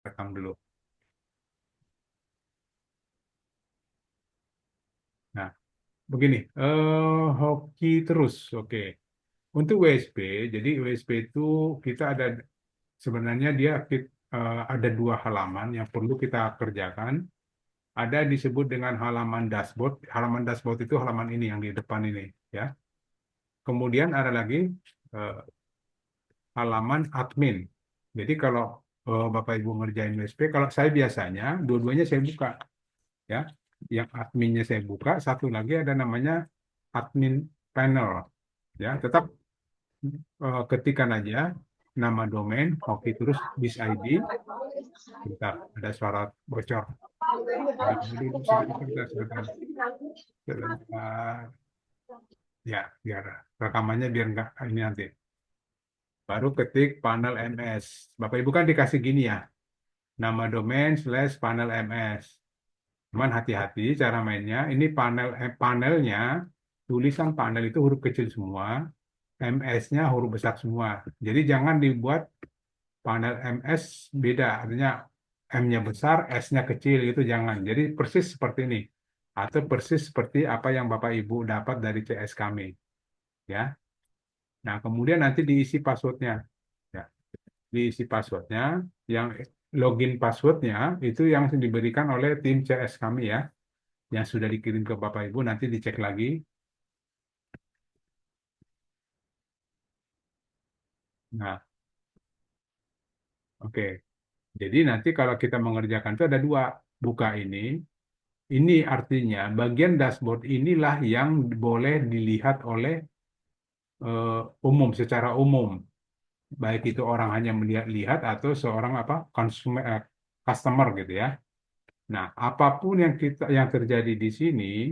Rekam dulu. Nah, begini, hoki terus, oke. Untuk WSP, jadi WSP itu kita ada sebenarnya ada dua halaman yang perlu kita kerjakan. Ada disebut dengan halaman dashboard. Halaman dashboard itu halaman ini yang di depan ini, ya. Kemudian ada lagi eh, halaman admin. Jadi kalau Bapak Ibu ngerjain WSP, kalau saya biasanya dua-duanya saya buka, ya. Yang adminnya saya buka, satu lagi ada namanya admin panel, ya. Tetap ketikkan aja nama domain hoki terus bis ID. Bentar, ada suara bocor. Dulu sebentar, sebentar. Sebentar. Ya, biar rekamannya biar nggak ini nanti. Baru ketik panel MS. Bapak Ibu kan dikasih gini ya, nama domain slash panel MS. Cuman hati-hati cara mainnya. Ini panelnya, tulisan panel itu huruf kecil semua, MS-nya huruf besar semua. Jadi jangan dibuat panel MS beda, artinya M-nya besar, S-nya kecil itu jangan. Jadi persis seperti ini. Atau persis seperti apa yang Bapak Ibu dapat dari CS kami. Ya. Nah, kemudian nanti diisi passwordnya. Ya. Diisi passwordnya, yang login passwordnya itu yang diberikan oleh tim CS kami ya. Yang sudah dikirim ke Bapak Ibu, nanti dicek lagi. Nah, oke. Jadi nanti kalau kita mengerjakan itu ada dua. Buka ini. Ini artinya bagian dashboard inilah yang boleh dilihat oleh umum, secara umum. Baik itu orang hanya melihat-lihat atau seorang konsumen, customer gitu ya. Nah, apapun yang terjadi di sini,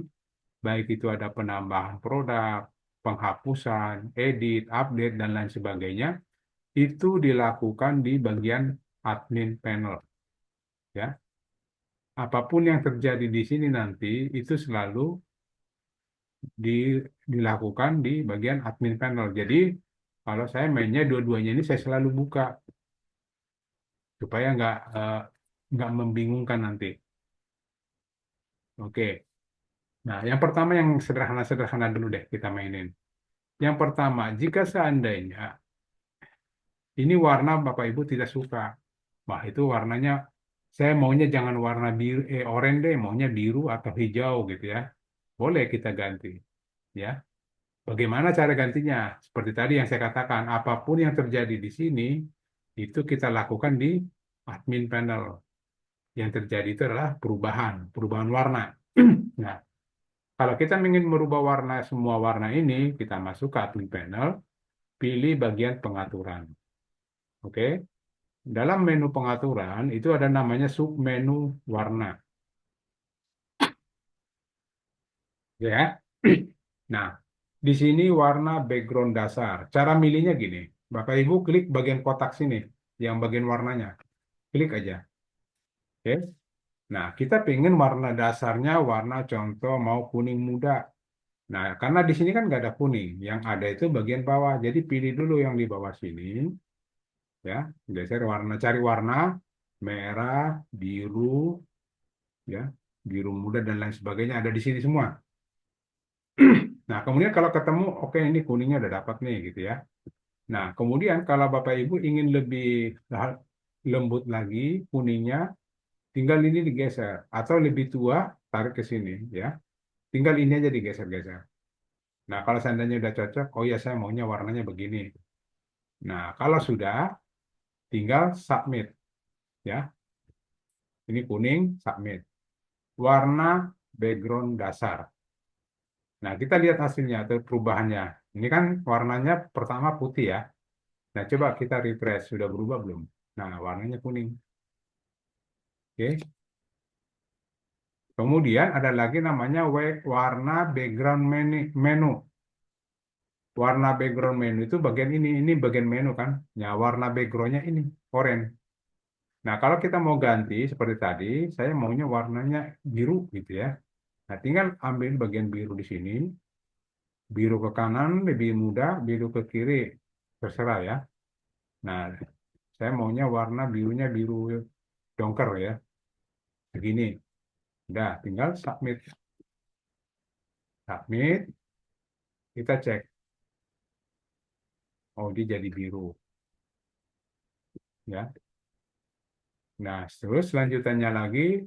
baik itu ada penambahan produk, penghapusan, edit, update dan lain sebagainya, itu dilakukan di bagian admin panel ya. Apapun yang terjadi di sini nanti itu selalu dilakukan di bagian admin panel. Jadi kalau saya mainnya dua-duanya ini saya selalu buka supaya nggak membingungkan nanti. Oke. Nah, yang pertama yang sederhana-sederhana dulu deh kita mainin. Yang pertama, jika seandainya ini warna Bapak Ibu tidak suka, wah itu warnanya saya maunya jangan warna biru, oranye deh, maunya biru atau hijau gitu ya. Boleh kita ganti, ya. Bagaimana cara gantinya? Seperti tadi yang saya katakan, apapun yang terjadi di sini itu kita lakukan di admin panel. Yang terjadi itu adalah perubahan warna. Nah, kalau kita ingin merubah warna semua warna ini, kita masuk ke admin panel, pilih bagian pengaturan. Oke. Dalam menu pengaturan itu ada namanya submenu warna. Ya. Nah, di sini warna background dasar. Cara milihnya gini. Bapak Ibu klik bagian kotak sini, yang bagian warnanya. Klik aja. Oke. Nah, kita pengen warna dasarnya warna contoh mau kuning muda. Nah, karena di sini kan nggak ada kuning, yang ada itu bagian bawah. Jadi pilih dulu yang di bawah sini, ya. Geser warna, cari warna merah, biru, ya, biru muda dan lain sebagainya ada di sini semua. Nah, kemudian kalau ketemu, oke ini kuningnya udah dapat nih gitu ya. Nah, kemudian kalau Bapak Ibu ingin lebih lembut lagi kuningnya, tinggal ini digeser atau lebih tua tarik ke sini ya. Tinggal ini aja digeser-geser. Nah, kalau seandainya udah cocok, oh ya saya maunya warnanya begini. Nah, kalau sudah, tinggal submit ya. Ini kuning, submit. Warna background dasar. Nah, kita lihat hasilnya atau perubahannya. Ini kan warnanya pertama putih ya. Nah, coba kita refresh, sudah berubah belum? Nah, warnanya kuning. Oke. Kemudian ada lagi namanya warna background menu. Warna background menu itu bagian ini bagian menu kan. Ya, warna backgroundnya ini, oranye. Nah, kalau kita mau ganti seperti tadi, saya maunya warnanya biru gitu ya. Nah, tinggal ambil bagian biru di sini, biru ke kanan lebih mudah, biru ke kiri terserah ya. Nah, saya maunya warna birunya biru dongker ya, segini. Udah, tinggal submit. Submit, kita cek. Oh, dia jadi biru. Ya. Nah, terus selanjutannya lagi,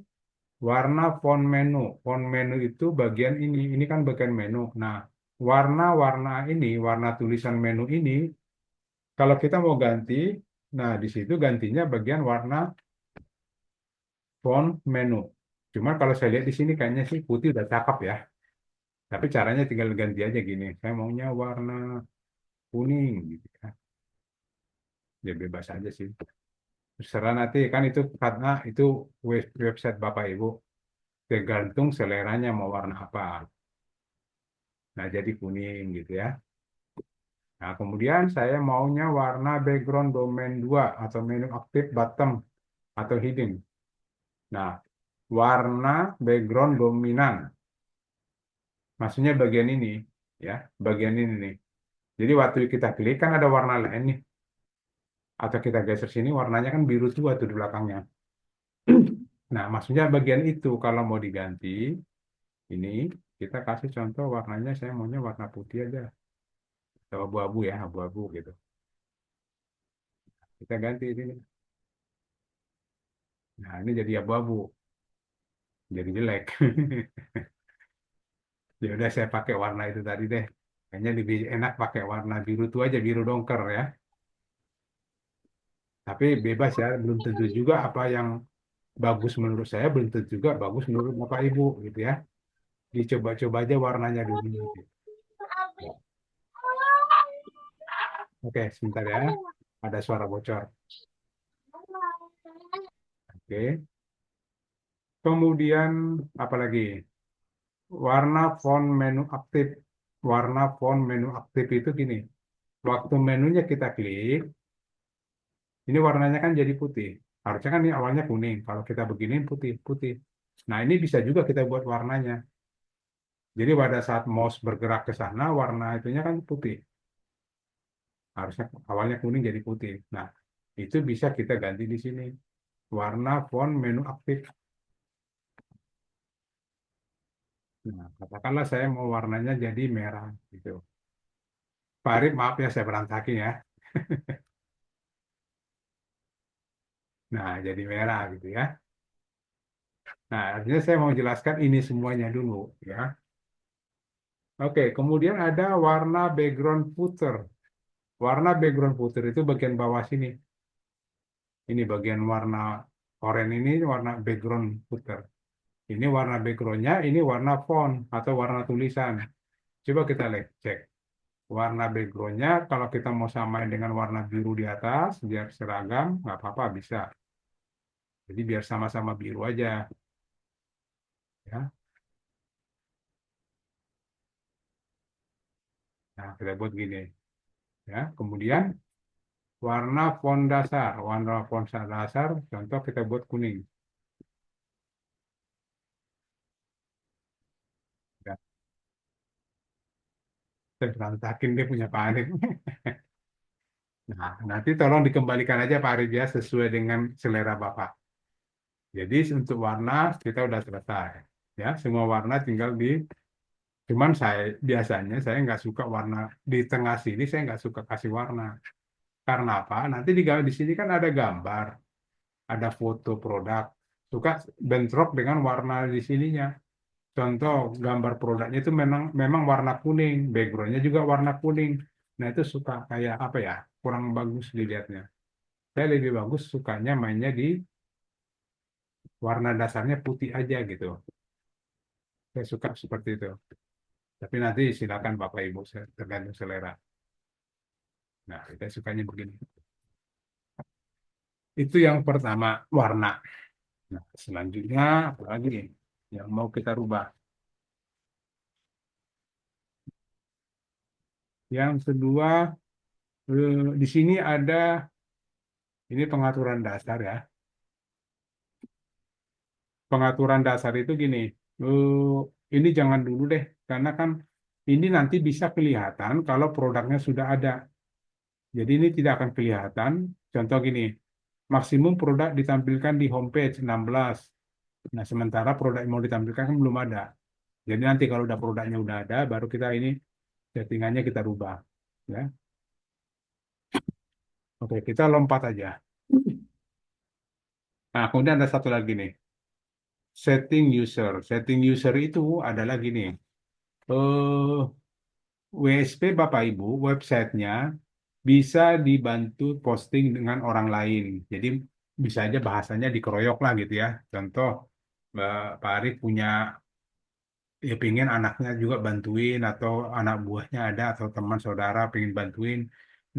warna font menu. Font menu itu bagian ini. Ini kan bagian menu. Nah, warna-warna ini, warna tulisan menu ini, kalau kita mau ganti, nah di situ gantinya bagian warna font menu. Cuma kalau saya lihat di sini kayaknya sih putih udah cakep ya. Tapi caranya tinggal ganti aja gini. Saya maunya warna kuning gitu ya. Ya bebas aja sih. Terserah nanti kan itu karena itu website Bapak Ibu. Tergantung seleranya mau warna apa. Nah, jadi kuning gitu ya. Nah, kemudian saya maunya warna background domain 2 atau menu aktif bottom atau hidden. Nah, warna background dominan. Maksudnya bagian ini ya, bagian ini nih. Jadi waktu kita klik kan ada warna lain nih. Atau kita geser sini warnanya kan biru tua tuh di belakangnya. Nah, maksudnya bagian itu kalau mau diganti ini kita kasih contoh warnanya saya maunya warna putih aja atau abu-abu ya, abu-abu gitu. Kita ganti ini. Nah, ini jadi abu-abu, jadi jelek. Ya udah saya pakai warna itu tadi deh. Kayaknya lebih enak pakai warna biru tua aja, biru dongker ya. Tapi bebas ya, belum tentu juga apa yang bagus menurut saya, belum tentu juga bagus menurut Bapak Ibu gitu ya. Dicoba-coba aja warnanya dulu. Gitu. Oke, sebentar ya. Ada suara bocor. Oke. Kemudian apa lagi? Warna font menu aktif. Warna font menu aktif itu gini. Waktu menunya kita klik, ini warnanya kan jadi putih. Harusnya kan ini awalnya kuning. Kalau kita begini putih, putih. Nah, ini bisa juga kita buat warnanya. Jadi pada saat mouse bergerak ke sana, warna itunya kan putih. Harusnya awalnya kuning jadi putih. Nah, itu bisa kita ganti di sini. Warna font menu aktif. Nah, katakanlah saya mau warnanya jadi merah gitu. Pak Arif, maaf ya saya berantakin ya. Nah, jadi merah gitu ya. Nah, artinya saya mau jelaskan ini semuanya dulu ya. Oke, kemudian ada warna background footer. Warna background footer itu bagian bawah sini. Ini bagian warna oranye ini warna background footer. Ini warna backgroundnya, ini warna font atau warna tulisan. Coba kita lihat, cek. Warna backgroundnya kalau kita mau samain dengan warna biru di atas, biar seragam, nggak apa-apa, bisa. Jadi biar sama-sama biru aja. Ya. Nah, kita buat gini. Ya. Kemudian warna font dasar. Warna font dasar, contoh kita buat kuning. Ya. Saya berantakin dia punya Pak Arif. Nah, nanti tolong dikembalikan aja Pak Arif ya, sesuai dengan selera Bapak. Jadi untuk warna kita udah selesai. Ya, semua warna tinggal di. Cuman saya biasanya saya nggak suka warna di tengah sini. Saya nggak suka kasih warna. Karena apa? Nanti di sini kan ada gambar, ada foto produk. Suka bentrok dengan warna di sininya. Contoh gambar produknya itu memang memang warna kuning, backgroundnya juga warna kuning. Nah itu suka kayak apa ya? Kurang bagus dilihatnya. Saya lebih bagus sukanya mainnya di warna dasarnya putih aja gitu. Saya suka seperti itu. Tapi nanti silakan Bapak Ibu tergantung selera. Nah, kita sukanya begini. Itu yang pertama, warna. Nah, selanjutnya apa lagi yang mau kita rubah? Yang kedua, di sini ada ini pengaturan dasar ya. Pengaturan dasar itu gini, ini jangan dulu deh, karena kan ini nanti bisa kelihatan kalau produknya sudah ada. Jadi ini tidak akan kelihatan. Contoh gini, Maksimum produk ditampilkan di homepage 16. Nah, sementara produk yang mau ditampilkan kan belum ada. Jadi nanti kalau udah produknya udah ada, baru kita ini settingannya kita rubah. Ya. Oke, kita lompat aja. Nah, kemudian ada satu lagi nih, setting user. Setting user itu adalah gini. Eh, WSP Bapak Ibu, websitenya bisa dibantu posting dengan orang lain. Jadi bisa aja bahasanya dikeroyok lah gitu ya. Contoh, Pak Arif punya ya pengen anaknya juga bantuin atau anak buahnya ada atau teman saudara pengen bantuin.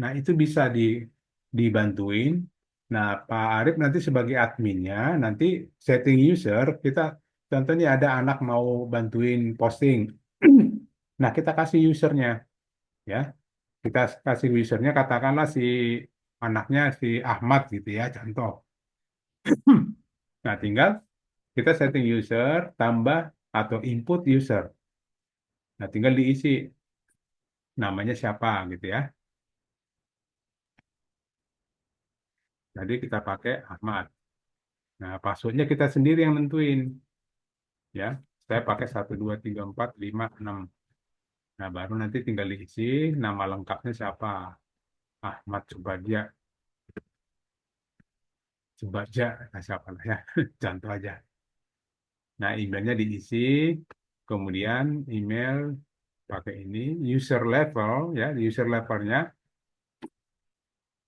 Nah, itu bisa dibantuin. Nah, Pak Arif nanti sebagai adminnya, nanti setting user, kita contohnya ada anak mau bantuin posting. Nah, kita kasih usernya ya. Kita kasih usernya katakanlah si anaknya si Ahmad gitu ya, contoh. Nah, tinggal kita setting user tambah atau input user. Nah, tinggal diisi namanya siapa gitu ya. Jadi kita pakai Ahmad. Nah, passwordnya kita sendiri yang nentuin ya. Saya pakai 1 2 3 4 5 6. Nah, baru nanti tinggal diisi nama lengkapnya siapa. Ahmad Subadia, Subaja, nah, siapa lah ya. Contoh aja. Nah, emailnya diisi, kemudian email pakai ini, user level ya, user levelnya.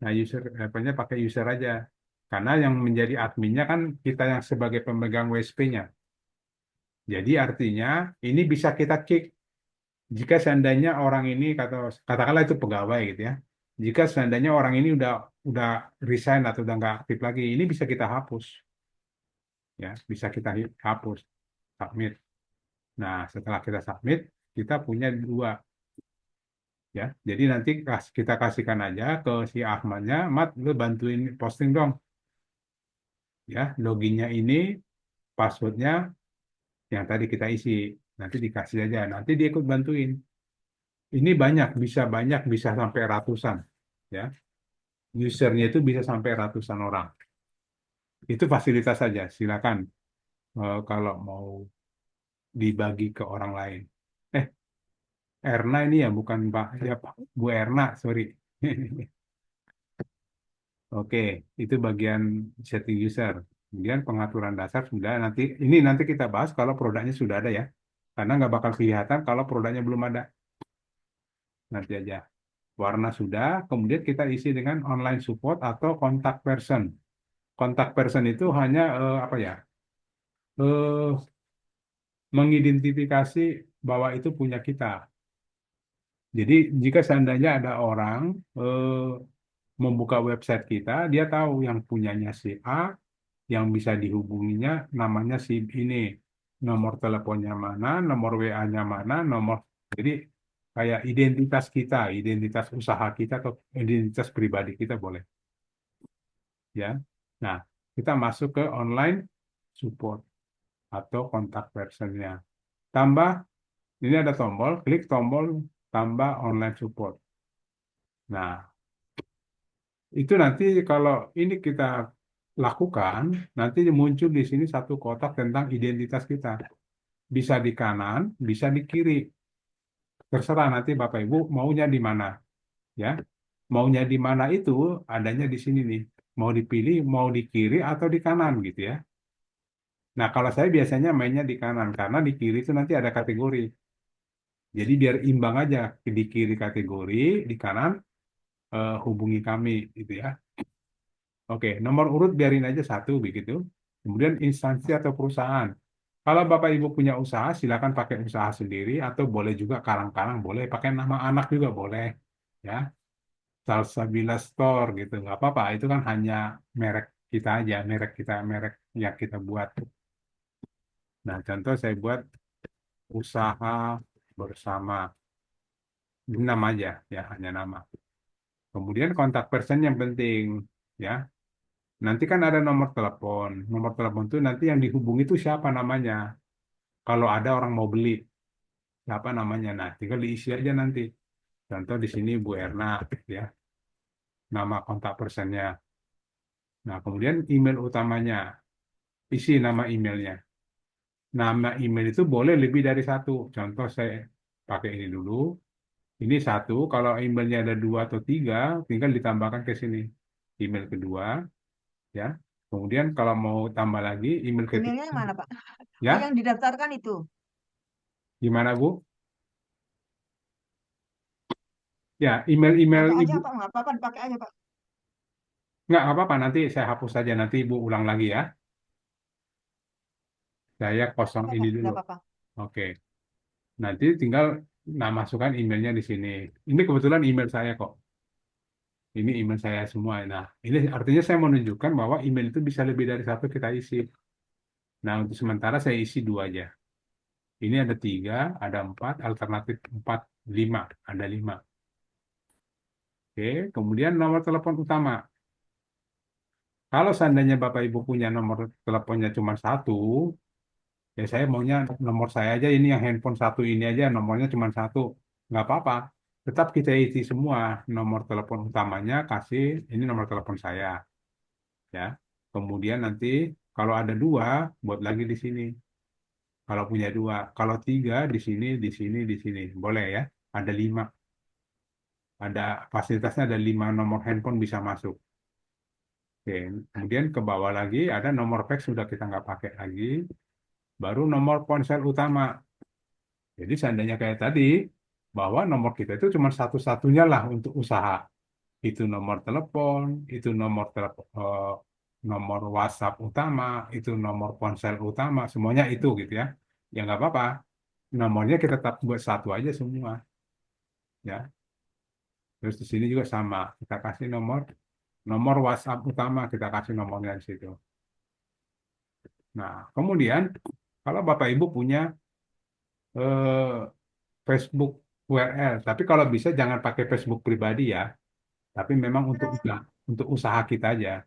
Nah, user levelnya pakai user aja. Karena yang menjadi adminnya kan kita yang sebagai pemegang WSP-nya. Jadi artinya ini bisa kita kick jika seandainya orang ini katakanlah itu pegawai gitu ya. Jika seandainya orang ini udah resign atau udah nggak aktif lagi, ini bisa kita hapus ya, bisa kita hapus, submit. Nah, setelah kita submit, kita punya dua ya. Jadi nanti kita kasihkan aja ke si Ahmadnya, Mat, lu bantuin posting dong ya. Loginnya ini, passwordnya yang tadi kita isi. Nanti dikasih aja, nanti dia ikut bantuin. Ini banyak, bisa sampai ratusan ya. Usernya itu bisa sampai ratusan orang. Itu fasilitas saja, silakan kalau mau dibagi ke orang lain. Eh, Erna ini ya, bukan Pak, ya Pak, Bu Erna, sorry. Oke, itu bagian setting user. Kemudian pengaturan dasar sudah nanti kita bahas kalau produknya sudah ada ya. Karena nggak bakal kelihatan kalau produknya belum ada. Nanti aja. Warna sudah, kemudian kita isi dengan online support atau contact person. Contact person itu hanya apa ya? eh, Mengidentifikasi bahwa itu punya kita. Jadi jika seandainya ada orang membuka website kita, dia tahu yang punyanya si A, yang bisa dihubunginya namanya si ini, nomor teleponnya mana, nomor WA-nya mana, nomor. Jadi kayak identitas kita, identitas usaha kita atau identitas pribadi kita boleh, ya. Nah, kita masuk ke online support atau kontak personnya. Tambah, ini ada tombol, klik tombol tambah online support. Nah, itu nanti kalau ini kita lakukan, nanti muncul di sini satu kotak tentang identitas kita. Bisa di kanan, bisa di kiri. Terserah nanti Bapak Ibu maunya di mana, ya. Maunya di mana itu adanya di sini nih. Mau dipilih, mau di kiri atau di kanan gitu ya. Nah, kalau saya biasanya mainnya di kanan karena di kiri itu nanti ada kategori. Jadi biar imbang aja di kiri kategori, di kanan hubungi kami gitu ya. Oke, nomor urut biarin aja satu begitu. Kemudian instansi atau perusahaan. Kalau Bapak Ibu punya usaha, silakan pakai usaha sendiri atau boleh juga kalang-kalang, boleh pakai nama anak juga boleh, ya. Salsabila Store gitu, nggak apa-apa. Itu kan hanya merek kita aja, merek yang kita buat. Nah, contoh saya buat usaha bersama, nama aja, ya hanya nama. Kemudian kontak person yang penting, ya. Nanti kan ada nomor telepon. Nomor telepon itu nanti yang dihubungi itu siapa namanya. Kalau ada orang mau beli, siapa namanya. Nah, tinggal diisi aja nanti. Contoh di sini Bu Erna, ya, nama kontak personnya. Nah, kemudian email utamanya, isi nama emailnya. Nama email itu boleh lebih dari satu. Contoh saya pakai ini dulu. Ini satu, kalau emailnya ada dua atau tiga, tinggal ditambahkan ke sini. Email kedua, ya. Kemudian kalau mau tambah lagi, email ketiga, Emailnya yang mana, Pak? Oh, ya. yang didaftarkan itu. Gimana, Bu? Ya, email-email Pakai aja, Ibu. Pak. Nggak apa-apa, dipakai aja, Pak. Nggak apa-apa, nanti saya hapus saja. Nanti Ibu ulang lagi ya. Saya kosong Apa, ini Pak? dulu. Nggak apa-apa. Oke. Nanti tinggal masukkan emailnya di sini. Ini kebetulan email saya kok. Ini email saya semua. Nah, ini artinya saya menunjukkan bahwa email itu bisa lebih dari satu kita isi. Nah, untuk sementara saya isi dua aja. Ini ada tiga, ada empat, alternatif empat, lima. Ada lima. Oke, kemudian nomor telepon utama. Kalau seandainya Bapak Ibu punya nomor teleponnya cuma satu, ya saya maunya nomor saya aja ini yang handphone satu ini aja nomornya cuma satu. Nggak apa-apa. Tetap kita isi semua nomor telepon utamanya, kasih ini nomor telepon saya. Ya. Kemudian nanti kalau ada dua, buat lagi di sini. Kalau punya dua, kalau tiga di sini, di sini, di sini, boleh ya. Ada lima, ada fasilitasnya ada lima nomor handphone bisa masuk. Oke, kemudian ke bawah lagi ada nomor fax sudah kita nggak pakai lagi. Baru nomor ponsel utama. Jadi seandainya kayak tadi, bahwa nomor kita itu cuma satu-satunya lah untuk usaha. Itu nomor telepon, itu nomor WhatsApp utama, itu nomor ponsel utama, semuanya itu gitu ya. Ya nggak apa-apa, nomornya kita tetap buat satu aja semua, ya. Terus di sini juga sama, kita kasih nomor nomor WhatsApp utama, kita kasih nomornya di situ. Nah, kemudian kalau Bapak Ibu punya eh, Facebook URL, tapi kalau bisa jangan pakai Facebook pribadi ya, tapi memang untuk usaha kita aja.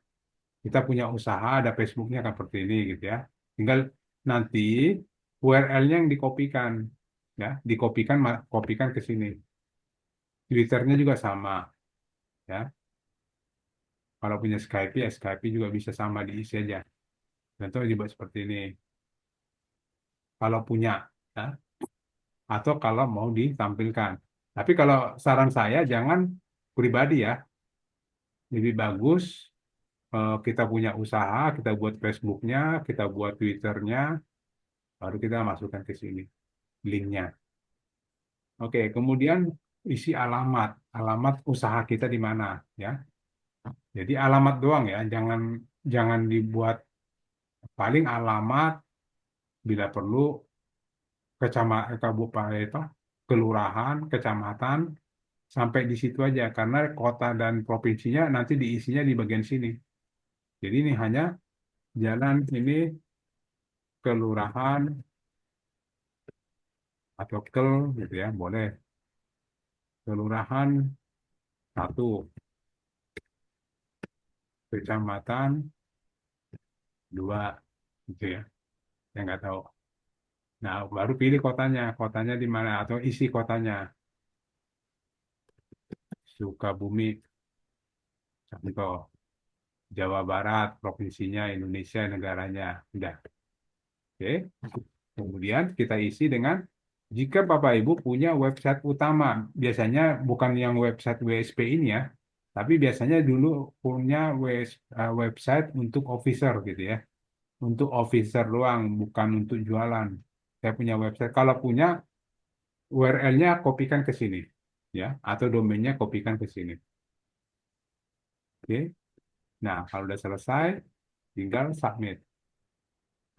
Kita punya usaha, ada Facebooknya kan seperti ini gitu ya. Tinggal nanti URL-nya yang dikopikan, ya, kopikan ke sini. Twitternya juga sama, ya. Kalau punya Skype ya Skype juga bisa sama diisi aja. Contoh dibuat seperti ini. Kalau punya, ya, atau kalau mau ditampilkan. Tapi kalau saran saya jangan pribadi ya. Lebih bagus kita punya usaha, kita buat Facebooknya, kita buat Twitternya, baru kita masukkan ke sini linknya. Oke, kemudian isi alamat, alamat usaha kita di mana, ya. Jadi alamat doang ya, jangan jangan dibuat paling alamat bila perlu kecamatan, kabupaten itu, kelurahan, kecamatan, sampai di situ aja karena kota dan provinsinya nanti diisinya di bagian sini. Jadi ini hanya jalan ini kelurahan atau kel gitu ya, boleh kelurahan satu, kecamatan dua, gitu ya. Saya nggak tahu. Nah, baru pilih kotanya, kotanya di mana atau isi kotanya. Sukabumi, contoh. Jawa Barat, provinsinya, Indonesia, negaranya. Udah, oke. Kemudian kita isi dengan jika Bapak Ibu punya website utama, biasanya bukan yang website WSP ini ya, tapi biasanya dulu punya website untuk officer gitu ya, untuk officer doang, bukan untuk jualan. Saya punya website. Kalau punya URL-nya kopikan ke sini, ya, atau domainnya kopikan ke sini. Oke. Nah, kalau udah selesai, tinggal submit.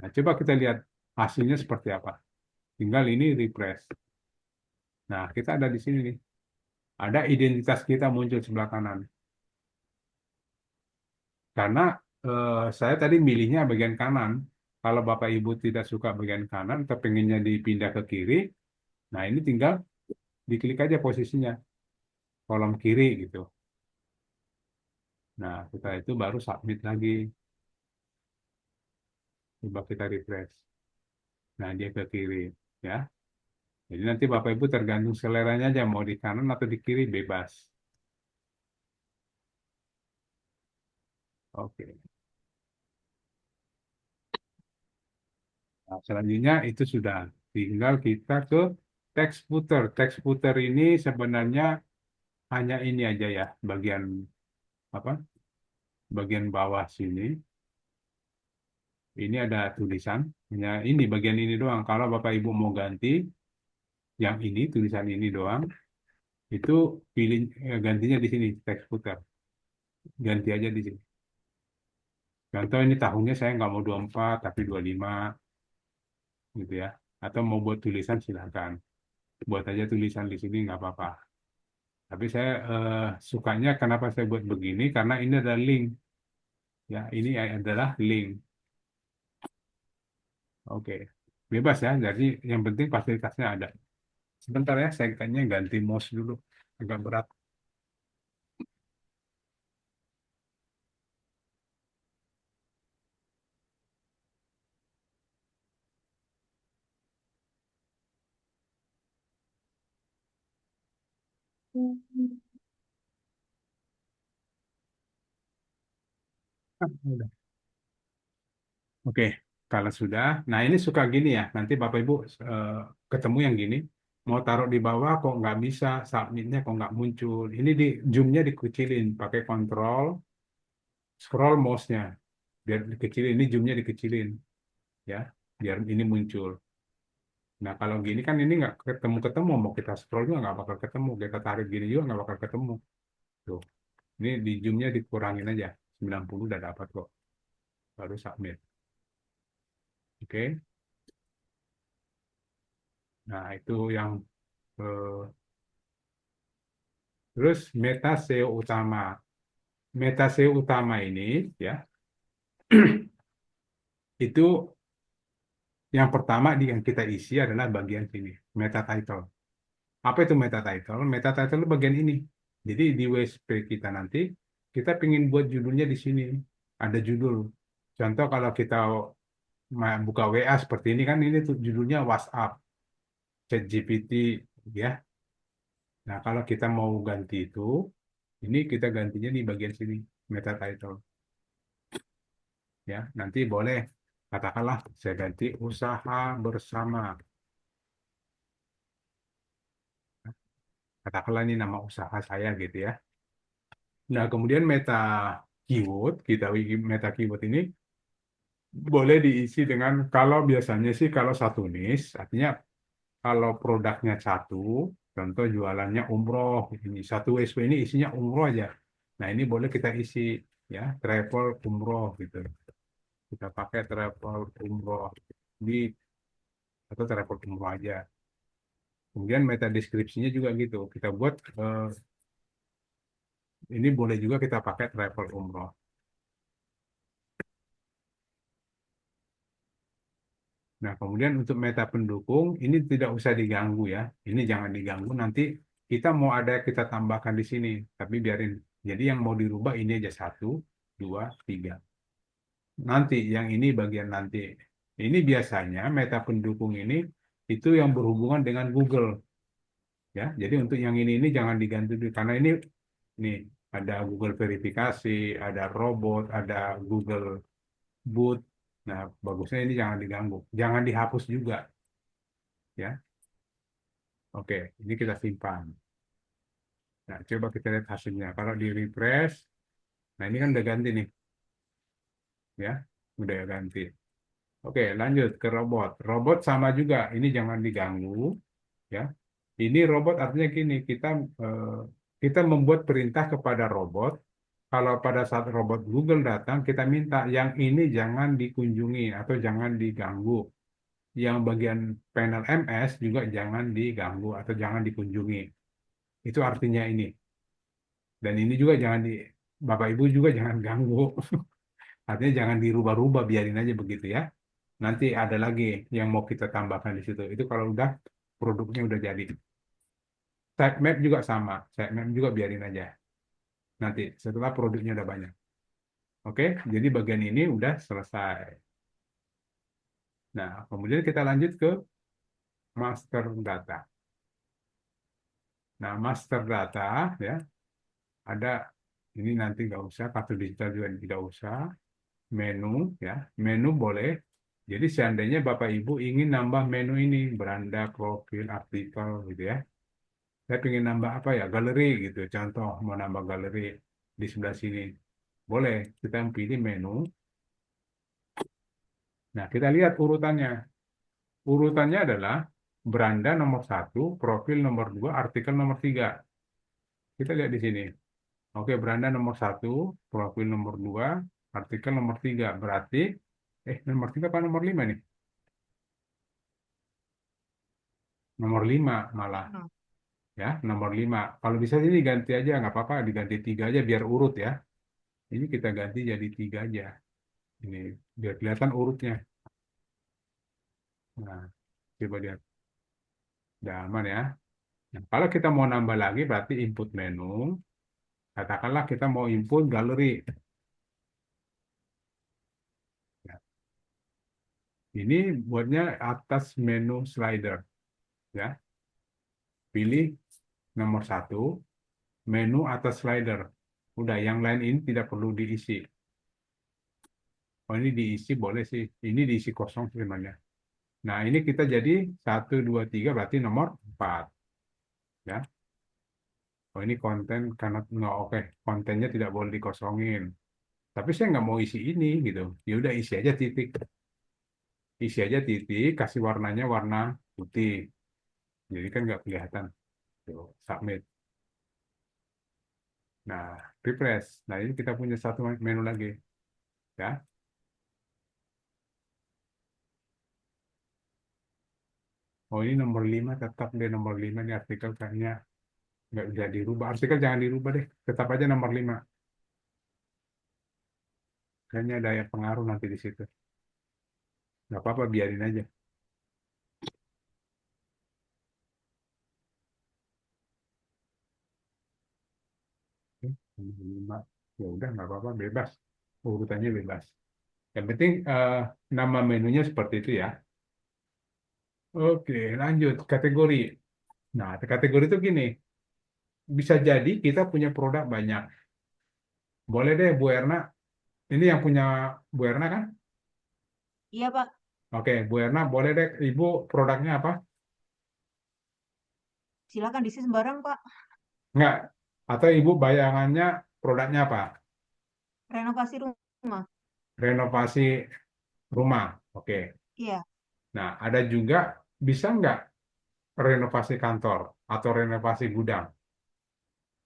Nah, coba kita lihat hasilnya seperti apa. Tinggal ini refresh. Nah, kita ada di sini nih. Ada identitas kita muncul sebelah kanan. Karena saya tadi milihnya bagian kanan. Kalau Bapak Ibu tidak suka bagian kanan, atau pengennya dipindah ke kiri, nah ini tinggal diklik aja posisinya, kolom kiri gitu. Nah, setelah itu baru submit lagi. Coba kita refresh. Nah, dia ke kiri. Ya. Jadi nanti Bapak Ibu tergantung seleranya aja, mau di kanan atau di kiri bebas. Oke. Nah, selanjutnya itu sudah tinggal kita ke text footer. Text footer ini sebenarnya hanya ini aja ya, bagian apa? Bagian bawah sini. Ini ada tulisan. Hanya ini bagian ini doang. Kalau Bapak Ibu mau ganti yang ini tulisan ini doang, itu pilih gantinya di sini text footer. Ganti aja di sini. Contoh ini tahunnya saya nggak mau 24 tapi 25 gitu ya. Atau mau buat tulisan silahkan. Buat aja tulisan di sini nggak apa-apa. Tapi saya sukanya kenapa saya buat begini karena ini ada link. Ya, ini adalah link. Oke. Bebas ya. Jadi yang penting fasilitasnya ada. Sebentar ya, saya kayaknya ganti mouse dulu. Agak berat. Ah, udah. Oke, kalau sudah, nah ini suka gini ya. Nanti Bapak Ibu eh, ketemu yang gini, mau taruh di bawah kok nggak bisa, submitnya kok nggak muncul. Ini di zoomnya dikecilin, pakai kontrol, scroll mouse-nya, biar dikecilin. Ini zoomnya dikecilin, ya, biar ini muncul. Nah kalau gini kan ini nggak ketemu-ketemu, mau kita scroll juga nggak bakal ketemu, kita tarik gini juga nggak bakal ketemu. Tuh, ini di zoomnya dikurangin aja, 90 udah dapat kok, baru submit. Oke, nah itu yang eh, terus meta SEO utama. Meta SEO utama ini ya, itu yang pertama yang kita isi adalah bagian sini, meta title. Apa itu meta title? Meta title itu bagian ini. Jadi di WSP kita nanti kita ingin buat judulnya di sini. Ada judul. Contoh kalau kita buka WA seperti ini kan ini tuh judulnya WhatsApp, ChatGPT ya. Nah, kalau kita mau ganti itu, ini kita gantinya di bagian sini, meta title. Ya, nanti boleh katakanlah saya ganti usaha bersama. Katakanlah ini nama usaha saya gitu ya. Nah, kemudian meta keyword, kita meta keyword ini boleh diisi dengan kalau biasanya sih kalau satu niche, artinya kalau produknya satu, contoh jualannya umroh, ini satu WSP ini isinya umroh aja. Nah, ini boleh kita isi ya, travel umroh gitu. Kita pakai travel umroh di atau travel umroh aja. Kemudian meta deskripsinya juga gitu. Kita buat ini boleh juga kita pakai travel umroh. Nah, kemudian untuk meta pendukung ini tidak usah diganggu ya. Ini jangan diganggu. Nanti kita mau ada kita tambahkan di sini, tapi biarin. Jadi yang mau dirubah ini aja satu, dua, tiga. Nanti yang ini bagian nanti. Ini biasanya meta pendukung ini itu yang berhubungan dengan Google ya. Jadi untuk yang ini jangan diganti dulu karena ini nih ada Google verifikasi, ada robot, ada Google Boot. Nah, bagusnya ini jangan diganggu, jangan dihapus juga ya. Oke, ini kita simpan. Nah, coba kita lihat hasilnya. Kalau di refresh, nah ini kan udah ganti nih ya, udah ganti. Oke, lanjut ke robot. Robot sama juga, ini jangan diganggu ya. Ini robot artinya gini, eh, kita membuat perintah kepada robot. Kalau pada saat robot Google datang, kita minta yang ini jangan dikunjungi atau jangan diganggu. Yang bagian panel MS juga jangan diganggu atau jangan dikunjungi. Itu artinya ini. Dan ini juga jangan Bapak Ibu juga jangan ganggu. Artinya jangan dirubah-rubah, biarin aja begitu ya. Nanti ada lagi yang mau kita tambahkan di situ. Itu kalau udah produknya udah jadi. Sitemap juga sama. Sitemap juga biarin aja. Nanti setelah produknya udah banyak. Oke, jadi bagian ini udah selesai. Nah, kemudian kita lanjut ke master data. Nah, master data ya ada ini nanti nggak usah, kartu digital juga tidak usah. Menu ya, menu boleh Jadi seandainya Bapak Ibu ingin nambah menu ini, beranda, profil, artikel gitu ya. Saya ingin nambah apa ya, galeri gitu. Contoh mau nambah galeri di sebelah sini. Boleh, kita pilih menu. Nah, kita lihat urutannya. Urutannya adalah beranda nomor satu, profil nomor dua, artikel nomor tiga. Kita lihat di sini. Oke, beranda nomor satu, profil nomor dua, artikel nomor tiga. Berarti, nomor tiga apa nomor lima nih? Nomor lima malah. Nah, Ya, nomor lima. Kalau bisa ini ganti aja, nggak apa-apa, diganti tiga aja biar urut ya. Ini kita ganti jadi tiga aja. Ini biar kelihatan urutnya. Nah, coba lihat. Udah aman ya. Nah, kalau kita mau nambah lagi berarti input menu. Katakanlah kita mau input galeri. Ya, ini buatnya atas menu slider. Ya, pilih nomor satu, menu atas slider. Udah, yang lain ini tidak perlu diisi. Oh, ini diisi boleh sih. Ini diisi kosong sebenarnya. Nah, ini kita jadi satu 2 3 berarti nomor 4. Ya. Oh, ini konten karena nggak oke. Kontennya tidak boleh dikosongin. Tapi saya nggak mau isi ini gitu. Ya udah isi aja titik. Isi aja titik, kasih warnanya warna putih. Jadi kan nggak kelihatan. Tuh, submit. Nah, refresh. Nah, ini kita punya satu menu lagi. Ya. Oh, ini nomor 5 tetap deh nomor 5 ini artikel kayaknya nggak bisa dirubah. Artikel jangan dirubah deh. Tetap aja nomor 5. Kayaknya ada yang pengaruh nanti di situ. Nggak apa-apa, biarin aja. Oke, nomor 5. Ya udah, nggak apa-apa, bebas. Urutannya bebas. Yang penting nama menunya seperti itu ya. Oke, lanjut kategori. Nah, kategori itu gini, bisa jadi kita punya produk banyak. Boleh deh Bu Erna, ini yang punya Bu Erna kan? iya Pak, Oke, Bu Erna, boleh deh Ibu produknya apa? silakan diisi sembarang Pak. Enggak. Atau Ibu bayangannya produknya apa? Renovasi rumah. Renovasi rumah. Oke. Iya, Nah, ada juga bisa nggak renovasi kantor atau renovasi gudang?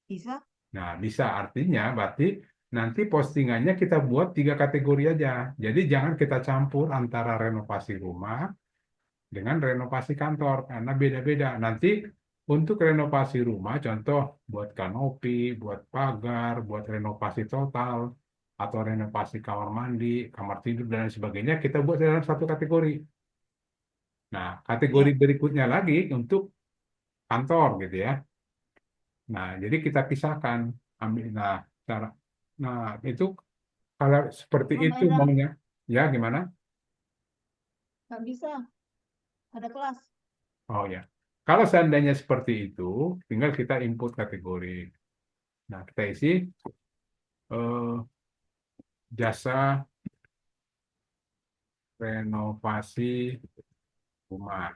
bisa. Nah, bisa artinya berarti nanti postingannya kita buat 3 kategori aja. Jadi jangan kita campur antara renovasi rumah dengan renovasi kantor karena beda-beda. Nanti untuk renovasi rumah, contoh buat kanopi, buat pagar, buat renovasi total, atau renovasi kamar mandi, kamar tidur, dan lain sebagainya, kita buat dalam satu kategori. Nah, kategori Iya, berikutnya lagi untuk kantor gitu ya. Nah, jadi kita pisahkan. Ambil, cara, nah itu kalau seperti cuma Mbak itu Ira maunya, ya gimana? nggak bisa. Ada kelas. Oh ya, kalau seandainya seperti itu, tinggal kita input kategori. Nah, kita isi eh, jasa renovasi rumah.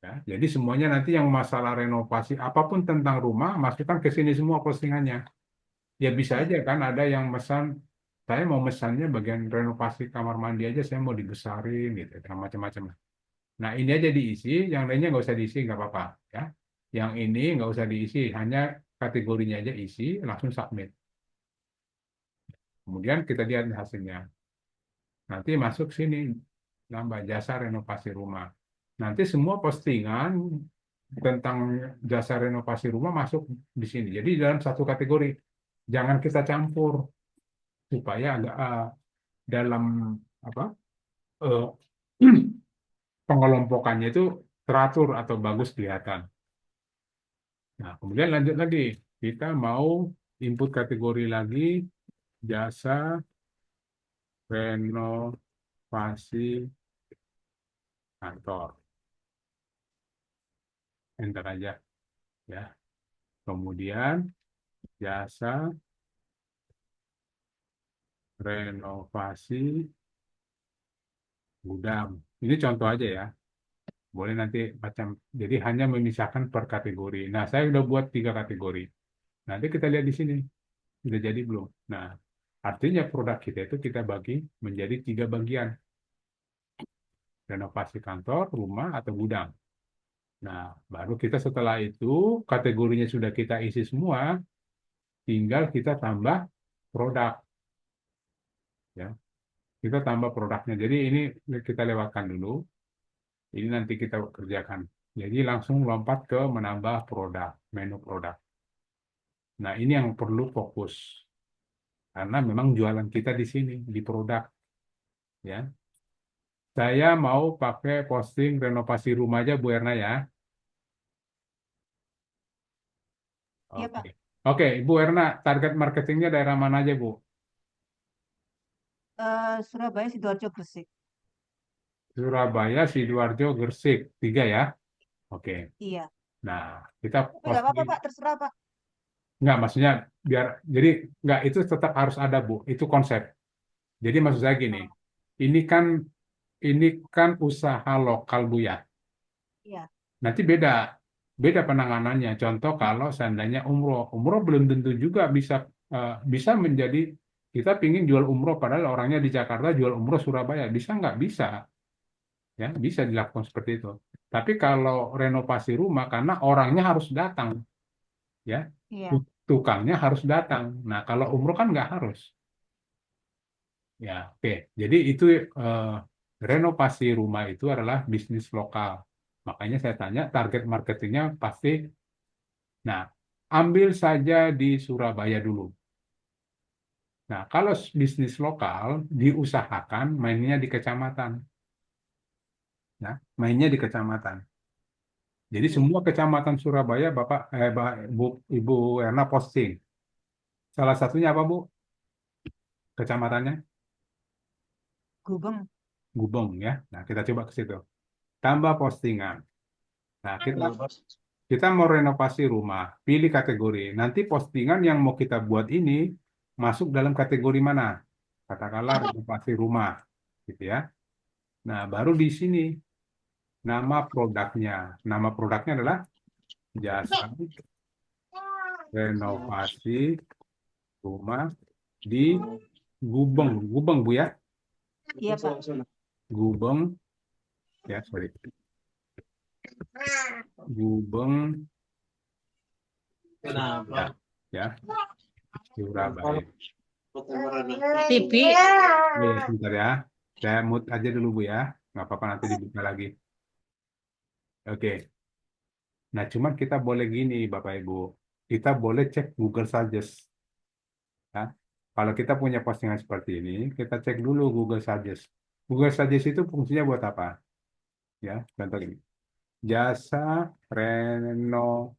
Ya, jadi semuanya nanti yang masalah renovasi apapun tentang rumah, masukkan ke sini semua postingannya. Ya bisa Iya, aja kan ada yang mesan, saya mau mesannya bagian renovasi kamar mandi aja, saya mau dibesarin gitu, dan macam-macam. Nah ini aja diisi, yang lainnya nggak usah diisi, nggak apa-apa. Ya, yang ini nggak usah diisi, hanya kategorinya aja isi, langsung submit. Kemudian kita lihat hasilnya. Nanti masuk sini, nambah jasa renovasi rumah. Nanti semua postingan tentang jasa renovasi rumah masuk di sini. Jadi dalam satu kategori, jangan kita campur supaya agak dalam apa eh, pengelompokannya itu teratur atau bagus kelihatan. Nah, kemudian lanjut lagi, kita mau input kategori lagi jasa renovasi kantor. Enter aja ya. Kemudian jasa renovasi gudang. Ini contoh aja ya. Boleh nanti macam, jadi hanya memisahkan per kategori. Nah, saya udah buat 3 kategori. Nanti kita lihat di sini, udah jadi belum? Nah, artinya produk kita itu kita bagi menjadi 3 bagian. Renovasi kantor, rumah, atau gudang. Nah, baru kita setelah itu, kategorinya sudah kita isi semua, tinggal kita tambah produk. Ya, kita tambah produknya. Jadi ini kita lewatkan dulu. Ini nanti kita kerjakan. Jadi langsung lompat ke menambah produk, menu produk. Nah, ini yang perlu fokus. Karena memang jualan kita di sini, di produk. Ya, saya mau pakai posting renovasi rumah aja, Bu Erna ya. Iya, Oke. Pak. Oke, Bu Erna, target marketingnya daerah mana aja, Bu? Surabaya, Sidoarjo, Gresik. Surabaya, Sidoarjo, Gresik. 3 ya. Oke. Iya. Nah, kita Tapi nggak apa-apa, posting. Pak. Terserah, Pak. Nggak, maksudnya biar, jadi nggak, itu tetap harus ada, Bu. Itu konsep. Jadi maksud saya gini, Oh, ini kan ini kan usaha lokal, Bu ya. iya. Nanti beda beda penanganannya. Contoh kalau seandainya umroh, umroh belum tentu juga bisa menjadi kita pingin jual umroh padahal orangnya di Jakarta jual umroh Surabaya. Bisa nggak? Bisa, ya bisa dilakukan seperti itu. Tapi kalau renovasi rumah karena orangnya harus datang, ya Iya. tukangnya harus datang. Nah kalau umroh kan nggak harus. Ya, oke. Jadi itu eh, renovasi rumah itu adalah bisnis lokal. Makanya saya tanya target marketingnya pasti. Nah, ambil saja di Surabaya dulu. Nah, kalau bisnis lokal diusahakan mainnya di kecamatan, ya, mainnya di kecamatan. Jadi Iya. semua kecamatan Surabaya, Bu, Ibu Erna posting. Salah satunya apa, Bu? Kecamatannya Gubeng. Gubeng ya. Nah, kita coba ke situ. Tambah postingan. Nah, kita mau renovasi rumah, pilih kategori. Nanti postingan yang mau kita buat ini masuk dalam kategori mana? Katakanlah renovasi rumah, gitu ya. Nah, baru di sini nama produknya. Nama produknya adalah jasa renovasi rumah di Gubeng. Gubeng, Bu ya. Iya, Pak. Gubeng, ya, sorry. Gubeng, ya, ya, Surabaya. TV. Ya, sebentar ya. Saya mute aja dulu, Bu ya. Nggak apa-apa, nanti dibuka lagi. Oke. Nah, cuman kita boleh gini, Bapak Ibu. Kita boleh cek Google Suggest. Ya. Kalau kita punya postingan seperti ini, kita cek dulu Google Suggest. Google Suggest itu fungsinya buat apa? Ya, contoh ini. Jasa renovasi.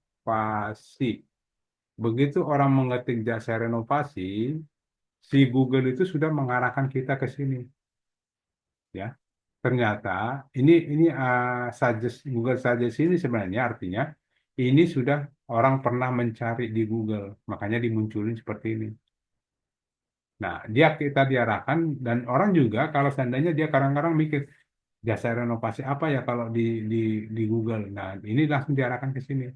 Begitu orang mengetik jasa renovasi, si Google itu sudah mengarahkan kita ke sini. Ya, ternyata suggest Google Suggest ini sebenarnya artinya ini sudah orang pernah mencari di Google, makanya dimunculin seperti ini. Nah, kita diarahkan dan orang juga kalau seandainya dia kadang-kadang mikir jasa renovasi apa ya kalau di di Google. Nah, ini langsung diarahkan ke sini.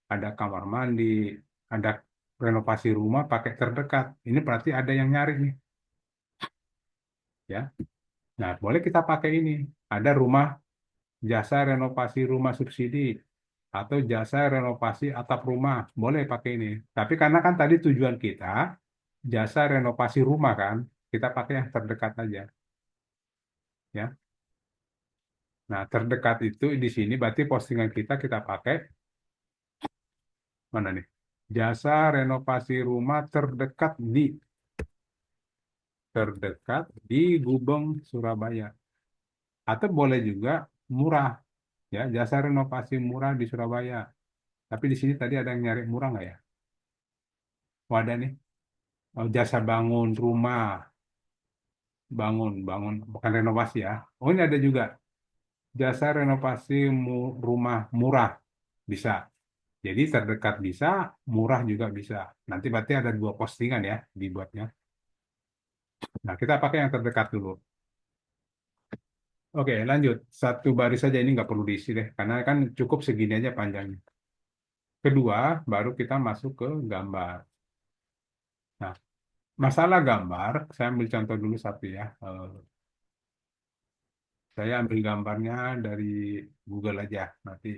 Ada kamar mandi, ada renovasi rumah pakai terdekat. Ini berarti ada yang nyari nih, ya. Nah, boleh kita pakai ini. Ada jasa renovasi rumah subsidi atau jasa renovasi atap rumah, boleh pakai ini. Tapi karena kan tadi tujuan kita jasa renovasi rumah kan, kita pakai yang terdekat aja, ya. Nah, terdekat itu di sini berarti postingan kita pakai mana nih? Jasa renovasi rumah terdekat di Gubeng, Surabaya. Atau boleh juga murah, ya, jasa renovasi murah di Surabaya. Tapi di sini tadi ada yang nyari murah nggak ya? Wadah nih. Oh, jasa bangun rumah, bangun, bukan renovasi ya. Oh, ini ada juga jasa renovasi rumah murah, bisa. Jadi terdekat bisa, murah juga bisa. Nanti berarti ada 2 postingan ya dibuatnya. Nah, kita pakai yang terdekat dulu. Oke, lanjut. Satu baris saja ini nggak perlu diisi deh, karena kan cukup segini aja panjangnya. Kedua, baru kita masuk ke gambar. Nah, masalah gambar, saya ambil contoh dulu satu ya. Saya ambil gambarnya dari Google aja, nanti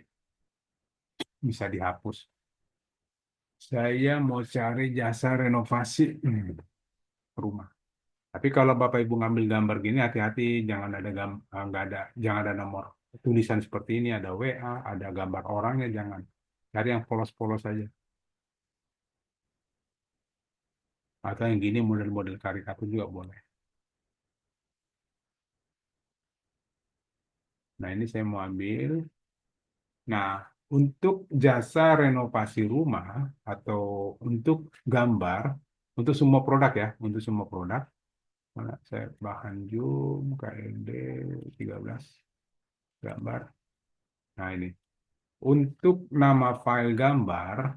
bisa dihapus. Saya mau cari jasa renovasi rumah. Tapi kalau Bapak Ibu ngambil gambar gini, hati-hati, jangan ada nggak ada, jangan ada nomor tulisan seperti ini, ada WA, ada gambar orangnya, jangan. Cari yang polos-polos saja. Atau yang gini model-model karikatur juga boleh. Nah, ini saya mau ambil. Nah, untuk jasa renovasi rumah atau untuk gambar, untuk semua produk ya, untuk semua produk, mana saya bahan Zoom, KLD 13 gambar. Nah, ini. Untuk nama file gambar,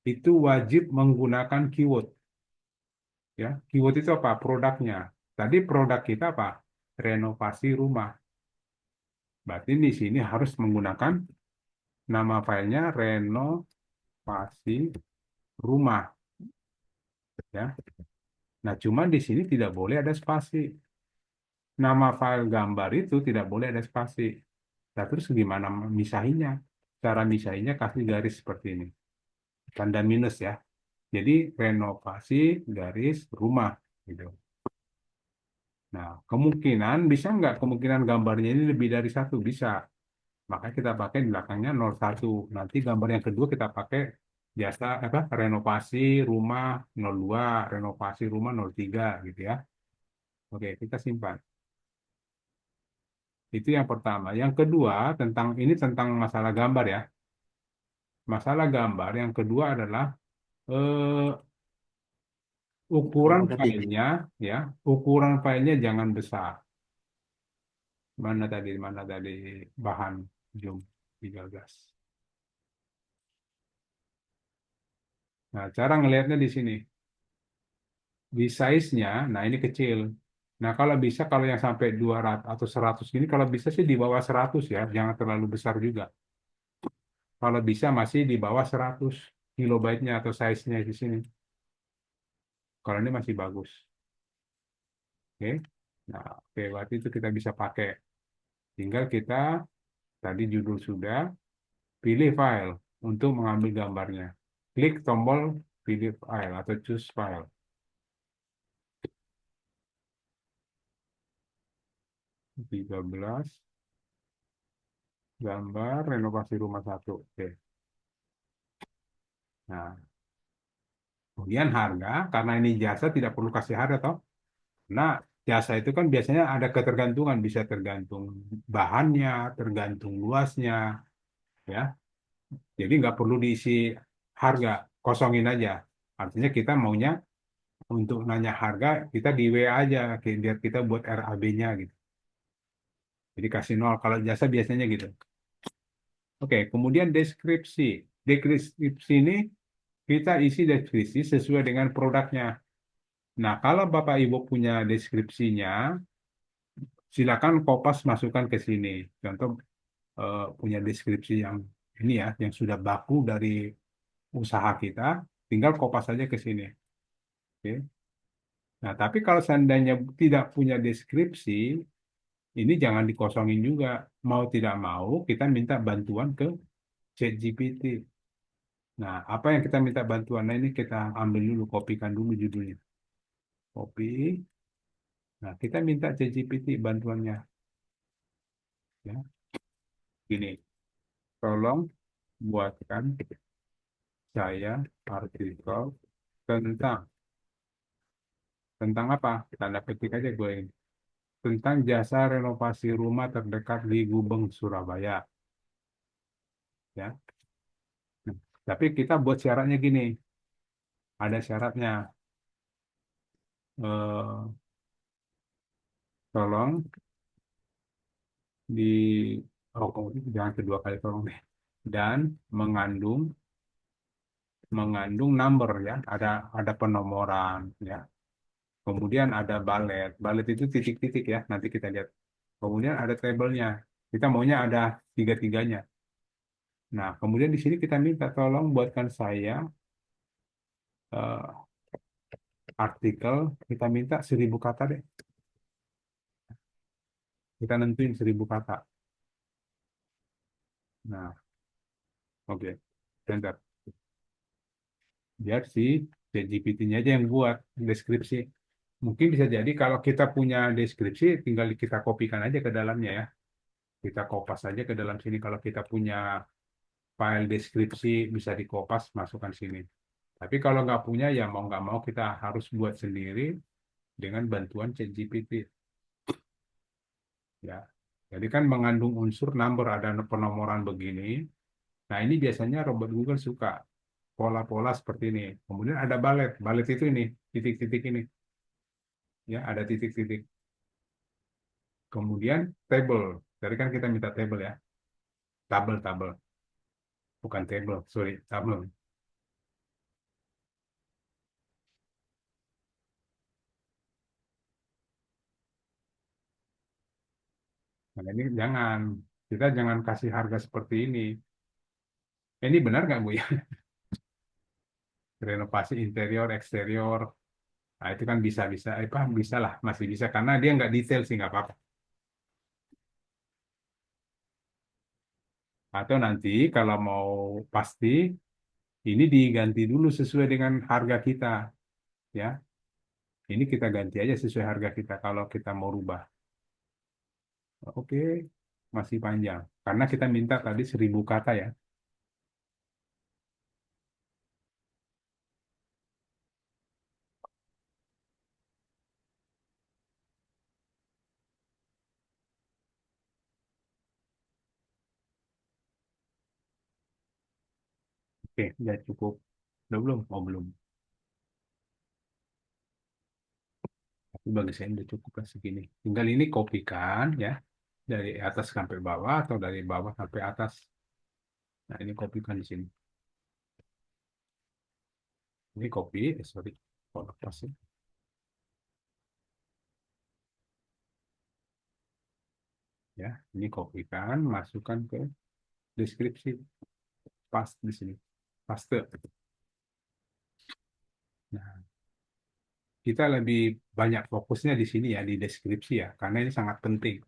itu wajib menggunakan keyword. Ya, keyword itu apa? Produknya. Tadi produk kita apa? Renovasi rumah. Berarti di sini harus menggunakan nama filenya renovasi rumah. Ya. Nah, cuma di sini tidak boleh ada spasi. Nama file gambar itu tidak boleh ada spasi. Nah, terus gimana misahinya? Cara misahinya kasih garis seperti ini. Tanda minus ya. Jadi renovasi garis rumah gitu. Nah, kemungkinan bisa nggak kemungkinan gambarnya ini lebih dari satu? Bisa. Maka kita pakai di belakangnya 01. Nanti gambar yang kedua kita pakai jasa apa renovasi rumah 02, renovasi rumah 03 gitu ya. Oke, kita simpan. Itu yang pertama. Yang kedua tentang ini tentang masalah gambar ya. Masalah gambar yang kedua adalah eh, ukuran Udah titik. filenya ya, ukuran filenya jangan besar. Mana tadi bahan Zoom 13. Nah, cara ngelihatnya di sini. Di size-nya, nah ini kecil. Nah, kalau bisa kalau yang sampai 200 atau 100 ini kalau bisa sih di bawah 100 ya, jangan terlalu besar juga. Kalau bisa masih di bawah 100 kilobyte-nya atau size-nya di sini. Kalau ini masih bagus. Oke. Nah, oke, berarti itu kita bisa pakai. Tinggal kita tadi judul sudah, pilih file untuk mengambil gambarnya. Klik tombol pilih file atau choose file. 13 gambar renovasi rumah satu. Oke. Nah, kemudian harga, karena ini jasa tidak perlu kasih harga toh. Nah, jasa itu kan biasanya ada ketergantungan, bisa tergantung bahannya, tergantung luasnya, ya. Jadi nggak perlu diisi harga, kosongin aja. Artinya kita maunya untuk nanya harga, kita di WA aja, biar kita buat RAB-nya gitu. Jadi kasih nol, kalau jasa biasanya gitu. Oke, kemudian deskripsi. Deskripsi ini kita isi deskripsi sesuai dengan produknya. Nah, kalau Bapak Ibu punya deskripsinya, silakan Kopas masukkan ke sini. Contoh punya deskripsi yang ini ya, yang sudah baku dari usaha kita, tinggal Kopas saja ke sini. Oke. Nah, tapi kalau seandainya tidak punya deskripsi, ini jangan dikosongin juga. Mau tidak mau, kita minta bantuan ke ChatGPT. Nah, apa yang kita minta bantuan? Nah, ini kita ambil dulu, kopikan dulu judulnya. Copy. Nah, kita minta ChatGPT bantuannya. Ya, gini. Tolong buatkan saya artikel tentang tentang apa? Tanda petik aja gue ini. Tentang jasa renovasi rumah terdekat di Gubeng, Surabaya. Ya. Nah, tapi kita buat syaratnya gini. Ada syaratnya. Eh, tolong di jangan kedua kali tolong deh. Dan mengandung mengandung number ya. Ada penomoran ya. Kemudian ada balet. Balet itu titik-titik ya. Nanti kita lihat. Kemudian ada tabelnya. Kita maunya ada tiga-tiganya. Nah, kemudian di sini kita minta tolong buatkan saya eh, artikel. Kita minta 1.000 kata deh. Kita nentuin 1.000 kata. Nah, oke. Enter. Biar si ChatGPT-nya aja yang buat deskripsi. Mungkin bisa jadi kalau kita punya deskripsi, tinggal kita kopikan aja ke dalamnya ya. Kita kopas aja ke dalam sini. Kalau kita punya file deskripsi, bisa dikopas, masukkan sini. Tapi kalau nggak punya, ya mau nggak mau kita harus buat sendiri dengan bantuan ChatGPT. Ya. Jadi kan mengandung unsur number, ada penomoran begini. Nah, ini biasanya robot Google suka pola-pola seperti ini. Kemudian ada balet. Balet itu ini, titik-titik ini. Ya, ada titik-titik. Kemudian table. Tadi kan kita minta table ya. Tabel, tabel. Bukan table, sorry, tabel. Nah, ini jangan. Kita jangan kasih harga seperti ini. Ini benar nggak, Bu ya? Renovasi interior, eksterior. Nah, itu kan bisa-bisa. Apa, bisa lah, masih bisa. Karena dia nggak detail sih, nggak apa-apa. Atau nanti kalau mau pasti, ini diganti dulu sesuai dengan harga kita. Ya, ini kita ganti aja sesuai harga kita kalau kita mau rubah. Oke, masih panjang. Karena kita minta tadi 1.000 kata ya. Oke, udah cukup. Udah belum? Oh, belum. Tapi bagi saya udah cukup lah segini. Tinggal ini kopikan ya. Dari atas sampai bawah atau dari bawah sampai atas. Nah, ini kopikan di sini. Ini copy, sorry. Kok lepas sih? Ya, ini kopikan, masukkan ke deskripsi. Pas di sini. Paste. Nah, kita lebih banyak fokusnya di sini ya, di deskripsi ya. Karena ini sangat penting.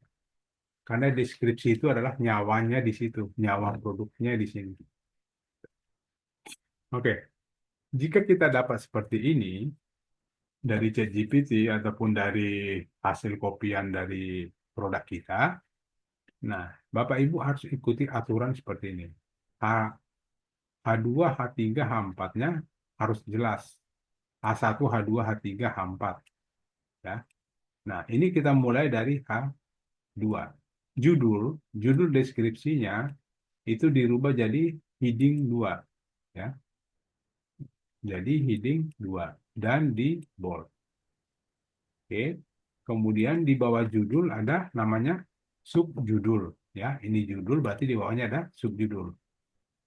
Karena deskripsi itu adalah nyawanya di situ. Nyawa produknya di sini. Oke, jika kita dapat seperti ini, dari ChatGPT ataupun dari hasil kopian dari produk kita, nah, Bapak Ibu harus ikuti aturan seperti ini. H, H2, H3, H4-nya harus jelas. H1, H2, H3, H4. Ya. Nah, ini kita mulai dari H2. Judul, judul deskripsinya itu dirubah jadi heading 2. Ya. Jadi heading 2 dan di bold. Oke. Kemudian di bawah judul ada namanya subjudul. Ya, ini judul berarti di bawahnya ada subjudul.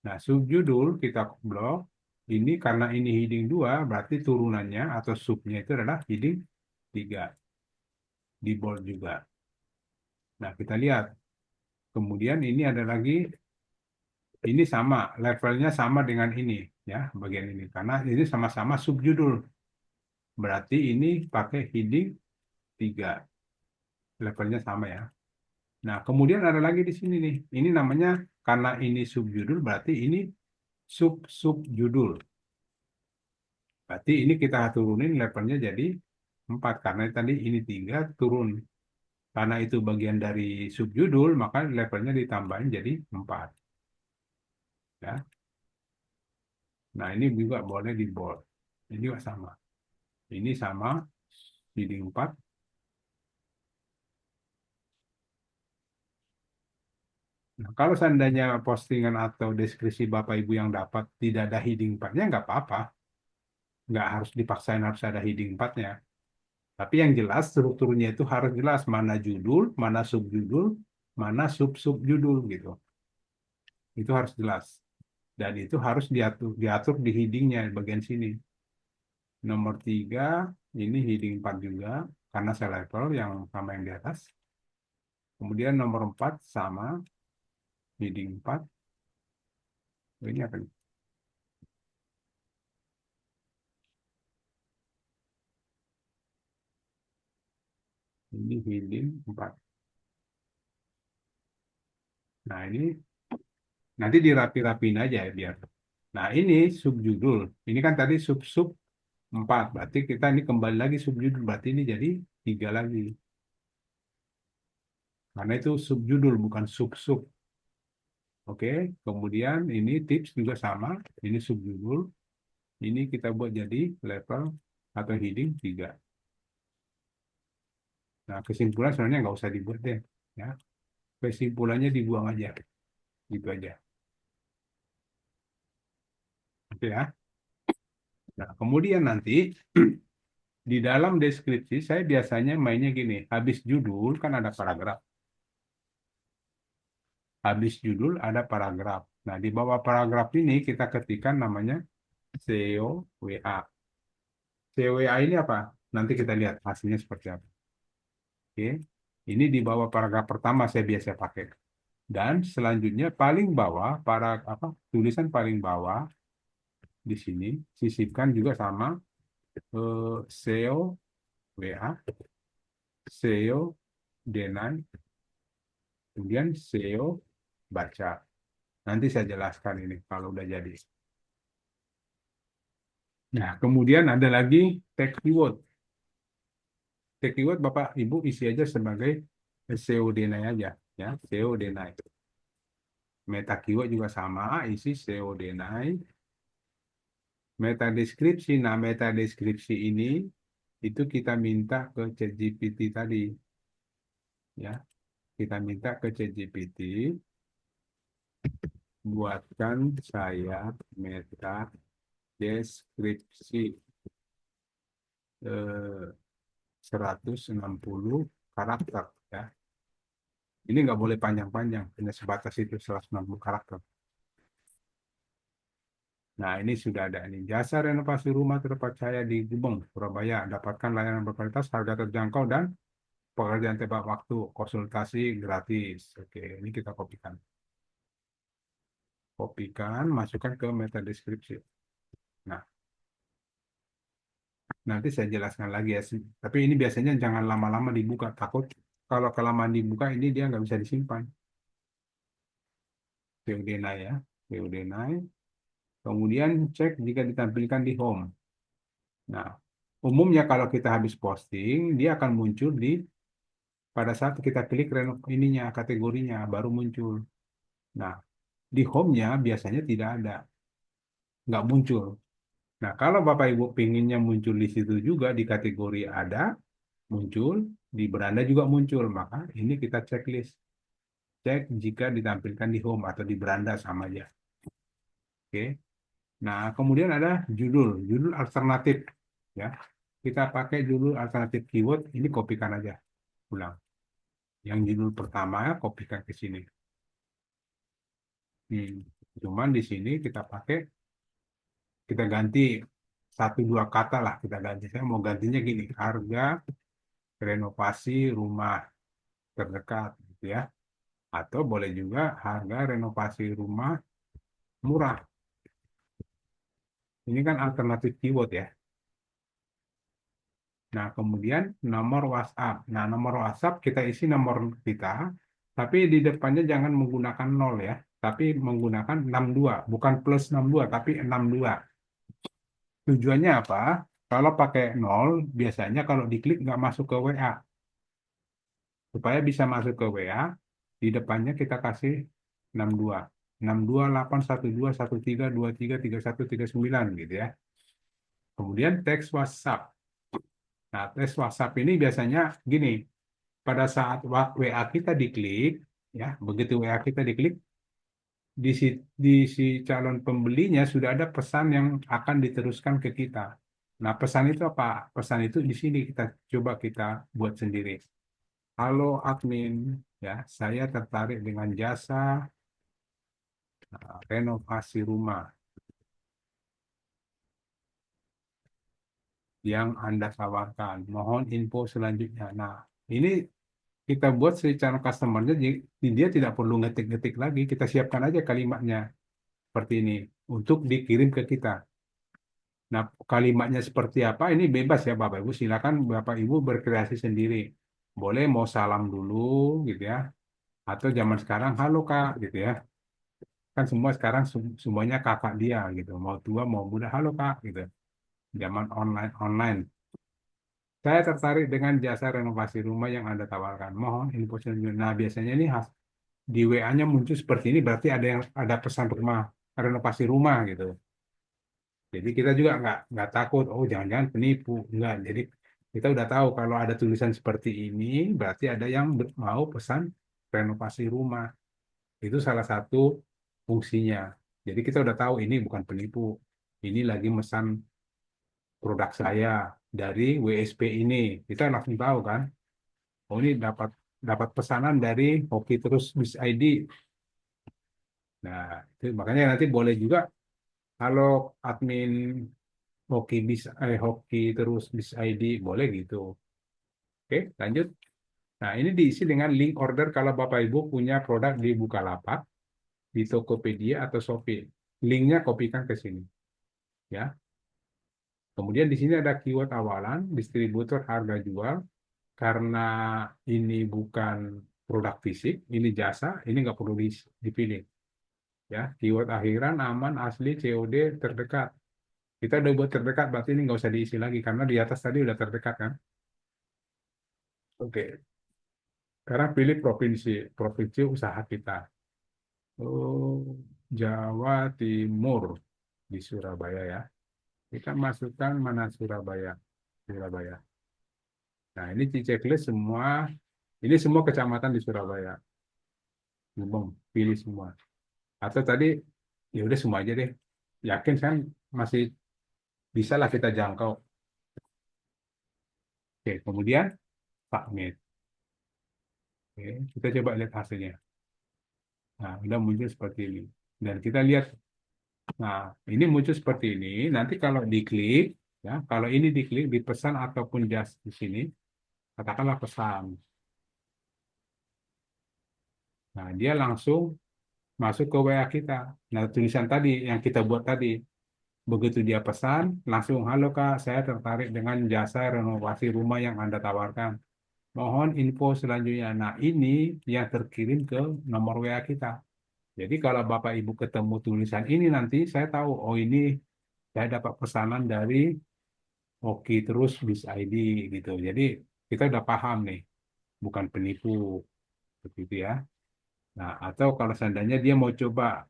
Nah, subjudul kita blok. Ini karena ini heading 2 berarti turunannya atau subnya itu adalah heading 3. Di bold juga. Nah, kita lihat. Kemudian ini ada lagi, ini sama, levelnya sama dengan ini. Ya, bagian ini. Karena ini sama-sama subjudul. Berarti ini pakai heading 3. Levelnya sama ya. Nah, kemudian ada lagi di sini nih. Ini namanya, karena ini subjudul, berarti ini sub-subjudul. Berarti ini kita turunin levelnya jadi 4. Karena tadi ini 3 turun. Karena itu bagian dari subjudul, maka levelnya ditambahin jadi 4. Ya. Nah, ini juga boleh di bold. Ini juga sama. Ini sama, jadi 4. Nah, kalau seandainya postingan atau deskripsi Bapak Ibu yang dapat tidak ada heading 4-nya, nggak apa-apa. Nggak harus dipaksain harus ada heading 4-nya. Tapi yang jelas strukturnya itu harus jelas mana judul, mana subjudul, mana sub-subjudul gitu. Itu harus jelas. Dan itu harus diatur di headingnya bagian sini. Nomor 3, ini heading 4 juga, karena selevel yang sama yang di atas. Kemudian nomor 4 sama, heading 4. Ini apa nih? Ini heading 4. Nah, ini nanti dirapi-rapiin aja ya biar. Nah, ini subjudul. Ini kan tadi sub-sub 4. Berarti kita ini kembali lagi subjudul. Berarti ini jadi 3 lagi. Karena itu subjudul bukan sub-sub. Oke, kemudian ini tips juga sama. Ini subjudul. Ini kita buat jadi level atau heading 3. Nah, kesimpulan sebenarnya nggak usah dibuat deh. Ya. Kesimpulannya dibuang aja. Gitu aja. Oke ya. Nah, kemudian nanti di dalam deskripsi saya biasanya mainnya gini. Habis judul kan ada paragraf. Habis judul ada paragraf. Nah, di bawah paragraf ini kita ketikkan namanya SEO WA. SEO WA ini apa? Nanti kita lihat hasilnya seperti apa. Oke. Ini di bawah paragraf pertama saya biasa pakai. Dan selanjutnya paling bawah para apa tulisan paling bawah di sini sisipkan juga sama SEO WA, SEO deny, kemudian SEO baca. Nanti saya jelaskan ini kalau udah jadi. Nah, kemudian ada lagi tag keyword. Tag keyword Bapak Ibu isi aja sebagai SEO deny aja, ya, SEO deny. Meta keyword juga sama, isi SEO deny. Meta deskripsi, nah meta deskripsi ini itu kita minta ke ChatGPT tadi, ya. Kita minta ke ChatGPT buatkan saya meta deskripsi 160 karakter, ya. Ini nggak boleh panjang-panjang, hanya sebatas itu 160 karakter. Nah, ini sudah ada ini. Jasa renovasi rumah terpercaya di Gubeng, Surabaya. Dapatkan layanan berkualitas, harga terjangkau, dan pekerjaan tepat waktu. Konsultasi gratis. Oke, ini kita kopikan. Kopikan, masukkan ke meta deskripsi. Nah, nanti saya jelaskan lagi ya. Tapi ini biasanya jangan lama-lama dibuka. Takut kalau kelamaan dibuka, ini dia nggak bisa disimpan. COD naik ya. COD naik. Kemudian cek jika ditampilkan di home. Nah, umumnya kalau kita habis posting, dia akan muncul pada saat kita klik ininya kategorinya baru muncul. Nah, di home-nya biasanya tidak ada, nggak muncul. Nah, kalau Bapak Ibu pinginnya muncul di situ juga di kategori ada, muncul, di beranda juga muncul, maka ini kita checklist. Cek jika ditampilkan di home atau di beranda sama aja. Oke. Nah, kemudian ada judul alternatif, ya. Kita pakai judul alternatif keyword, ini kopikan aja, ulang. Yang judul pertama kopikan ke sini. Cuman di sini kita ganti 1-2 kata lah kita ganti. Saya mau gantinya gini, harga renovasi rumah terdekat, gitu ya. Atau boleh juga harga renovasi rumah murah. Ini kan alternatif keyword ya. Nah, kemudian nomor WhatsApp. Nah, nomor WhatsApp kita isi nomor kita, tapi di depannya jangan menggunakan 0 ya, tapi menggunakan 62, bukan plus 62, tapi 62. Tujuannya apa? Kalau pakai 0, biasanya kalau diklik nggak masuk ke WA. Supaya bisa masuk ke WA, di depannya kita kasih 62. 6281213233139 gitu ya. Kemudian teks WhatsApp. Nah, teks WhatsApp ini biasanya gini, pada saat WA kita diklik, ya, begitu WA kita diklik, di si calon pembelinya sudah ada pesan yang akan diteruskan ke kita. Nah, pesan itu apa? Pesan itu di sini kita buat sendiri. Halo admin, ya, saya tertarik dengan jasa renovasi rumah yang Anda tawarkan. Mohon info selanjutnya. Nah, ini kita buat secara customernya, jadi dia tidak perlu ngetik-ngetik lagi. Kita siapkan aja kalimatnya seperti ini untuk dikirim ke kita. Nah, kalimatnya seperti apa ini bebas ya Bapak Ibu. Silakan Bapak Ibu berkreasi sendiri. Boleh mau salam dulu gitu ya. Atau zaman sekarang halo Kak gitu ya. Kan semua sekarang semuanya kakak dia gitu. Mau tua mau muda halo Kak gitu. Zaman online online. Saya tertarik dengan jasa renovasi rumah yang Anda tawarkan. Mohon info selanjutnya. Nah, biasanya ini di WA-nya muncul seperti ini berarti ada pesan rumah, renovasi rumah gitu. Jadi kita juga nggak takut, oh jangan-jangan penipu. Enggak. Jadi kita udah tahu kalau ada tulisan seperti ini berarti ada yang mau pesan renovasi rumah. Itu salah satu fungsinya. Jadi kita udah tahu ini bukan penipu. Ini lagi mesan produk saya dari WSP ini. Kita langsung tahu kan. Oh ini dapat dapat pesanan dari Hoki Terus Bis ID. Nah, itu makanya nanti boleh juga kalau admin Hoki Terus Bis ID boleh gitu. Oke, lanjut. Nah, ini diisi dengan link order kalau Bapak Ibu punya produk di Bukalapak, di Tokopedia atau Shopee. Linknya kopikan ke sini, ya. Kemudian di sini ada keyword awalan, distributor harga jual. Karena ini bukan produk fisik, ini jasa, ini nggak perlu dipilih. Ya, keyword akhiran aman, asli, COD, terdekat. Kita udah buat terdekat, berarti ini nggak usah diisi lagi karena di atas tadi udah terdekat kan. Oke, sekarang pilih provinsi usaha kita. Oh, Jawa Timur di Surabaya ya. Kita masukkan mana Surabaya. Surabaya. Nah, ini checklist semua. Ini semua kecamatan di Surabaya. Bung, pilih semua. Atau tadi ya udah semua aja deh. Yakin kan masih bisa lah kita jangkau. Oke, kemudian submit. Oke, kita coba lihat hasilnya. Nah, udah muncul seperti ini. Dan kita lihat, nah ini muncul seperti ini. Nanti kalau diklik, ya, kalau ini diklik di pesan ataupun just di sini, katakanlah pesan. Nah, dia langsung masuk ke WA kita. Nah, tulisan tadi yang kita buat tadi, begitu dia pesan, langsung, halo Kak, saya tertarik dengan jasa renovasi rumah yang Anda tawarkan. Mohon info selanjutnya. Nah, ini yang terkirim ke nomor WA kita. Jadi kalau Bapak Ibu ketemu tulisan ini nanti, saya tahu, oh ini saya dapat pesanan dari Oki Terus Bis ID gitu. Jadi kita udah paham nih, bukan penipu, begitu ya. Nah, atau kalau seandainya dia mau coba,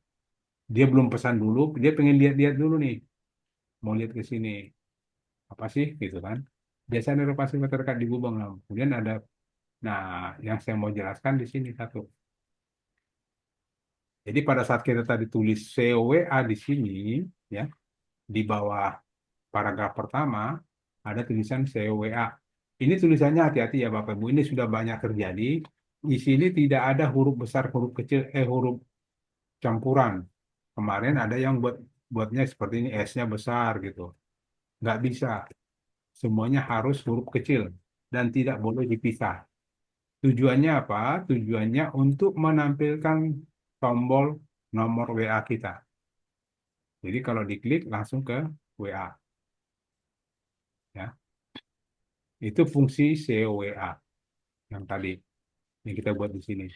dia belum pesan dulu, dia pengen lihat-lihat dulu nih, mau lihat ke sini, apa sih gitu kan. Biasanya ada pasti terdekat di Gubeng. Nah, kemudian ada, nah yang saya mau jelaskan di sini satu. Jadi pada saat kita tadi tulis COWA di sini, ya, di bawah paragraf pertama ada tulisan COWA. Ini tulisannya hati-hati ya Bapak Ibu, ini sudah banyak terjadi. Di sini tidak ada huruf besar, huruf kecil, huruf campuran. Kemarin ada yang buatnya seperti ini, S-nya besar gitu. Nggak bisa. Semuanya harus huruf kecil dan tidak boleh dipisah. Tujuannya apa? Tujuannya untuk menampilkan tombol nomor WA kita. Jadi kalau diklik langsung ke WA. Ya. Itu fungsi COWA yang tadi yang kita buat di sini.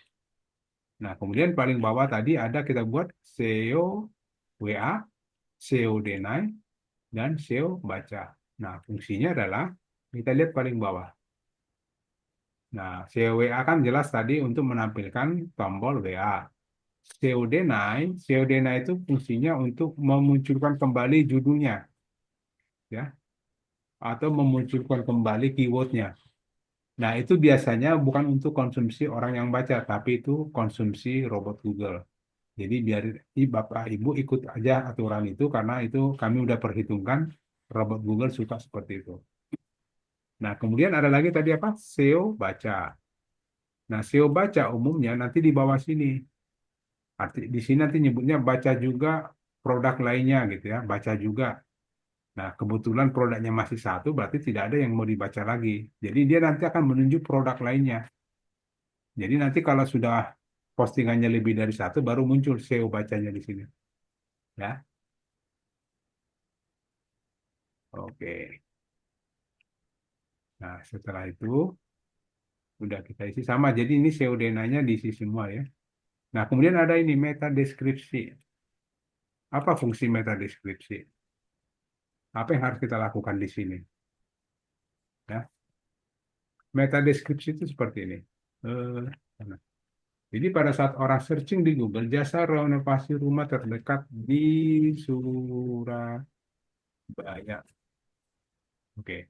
Nah, kemudian paling bawah tadi ada kita buat SEO WA, SEO Denai, dan SEO baca. Nah, fungsinya adalah kita lihat paling bawah. Nah, SEO WA kan jelas tadi untuk menampilkan tombol WA. SEO Denai, SEO Denai itu fungsinya untuk memunculkan kembali judulnya, ya, atau memunculkan kembali keywordnya. Nah, itu biasanya bukan untuk konsumsi orang yang baca, tapi itu konsumsi robot Google. Jadi biar Bapak Ibu ikut aja aturan itu karena itu kami udah perhitungkan robot Google suka seperti itu. Nah, kemudian ada lagi tadi apa? SEO baca. Nah, SEO baca umumnya nanti di bawah sini. Di sini nanti nyebutnya baca juga produk lainnya gitu ya, baca juga. Nah, kebetulan produknya masih satu, berarti tidak ada yang mau dibaca lagi. Jadi dia nanti akan menunjuk produk lainnya. Jadi nanti kalau sudah postingannya lebih dari satu, baru muncul SEO bacanya di sini. Ya, oke. Nah, setelah itu udah kita isi sama. Jadi ini SEO DNA-nya diisi semua ya. Nah, kemudian ada ini meta deskripsi. Apa fungsi meta deskripsi? Apa yang harus kita lakukan di sini? Ya, meta deskripsi itu seperti ini. Mana? Jadi pada saat orang searching di Google, jasa renovasi rumah terdekat di Surabaya. Oke.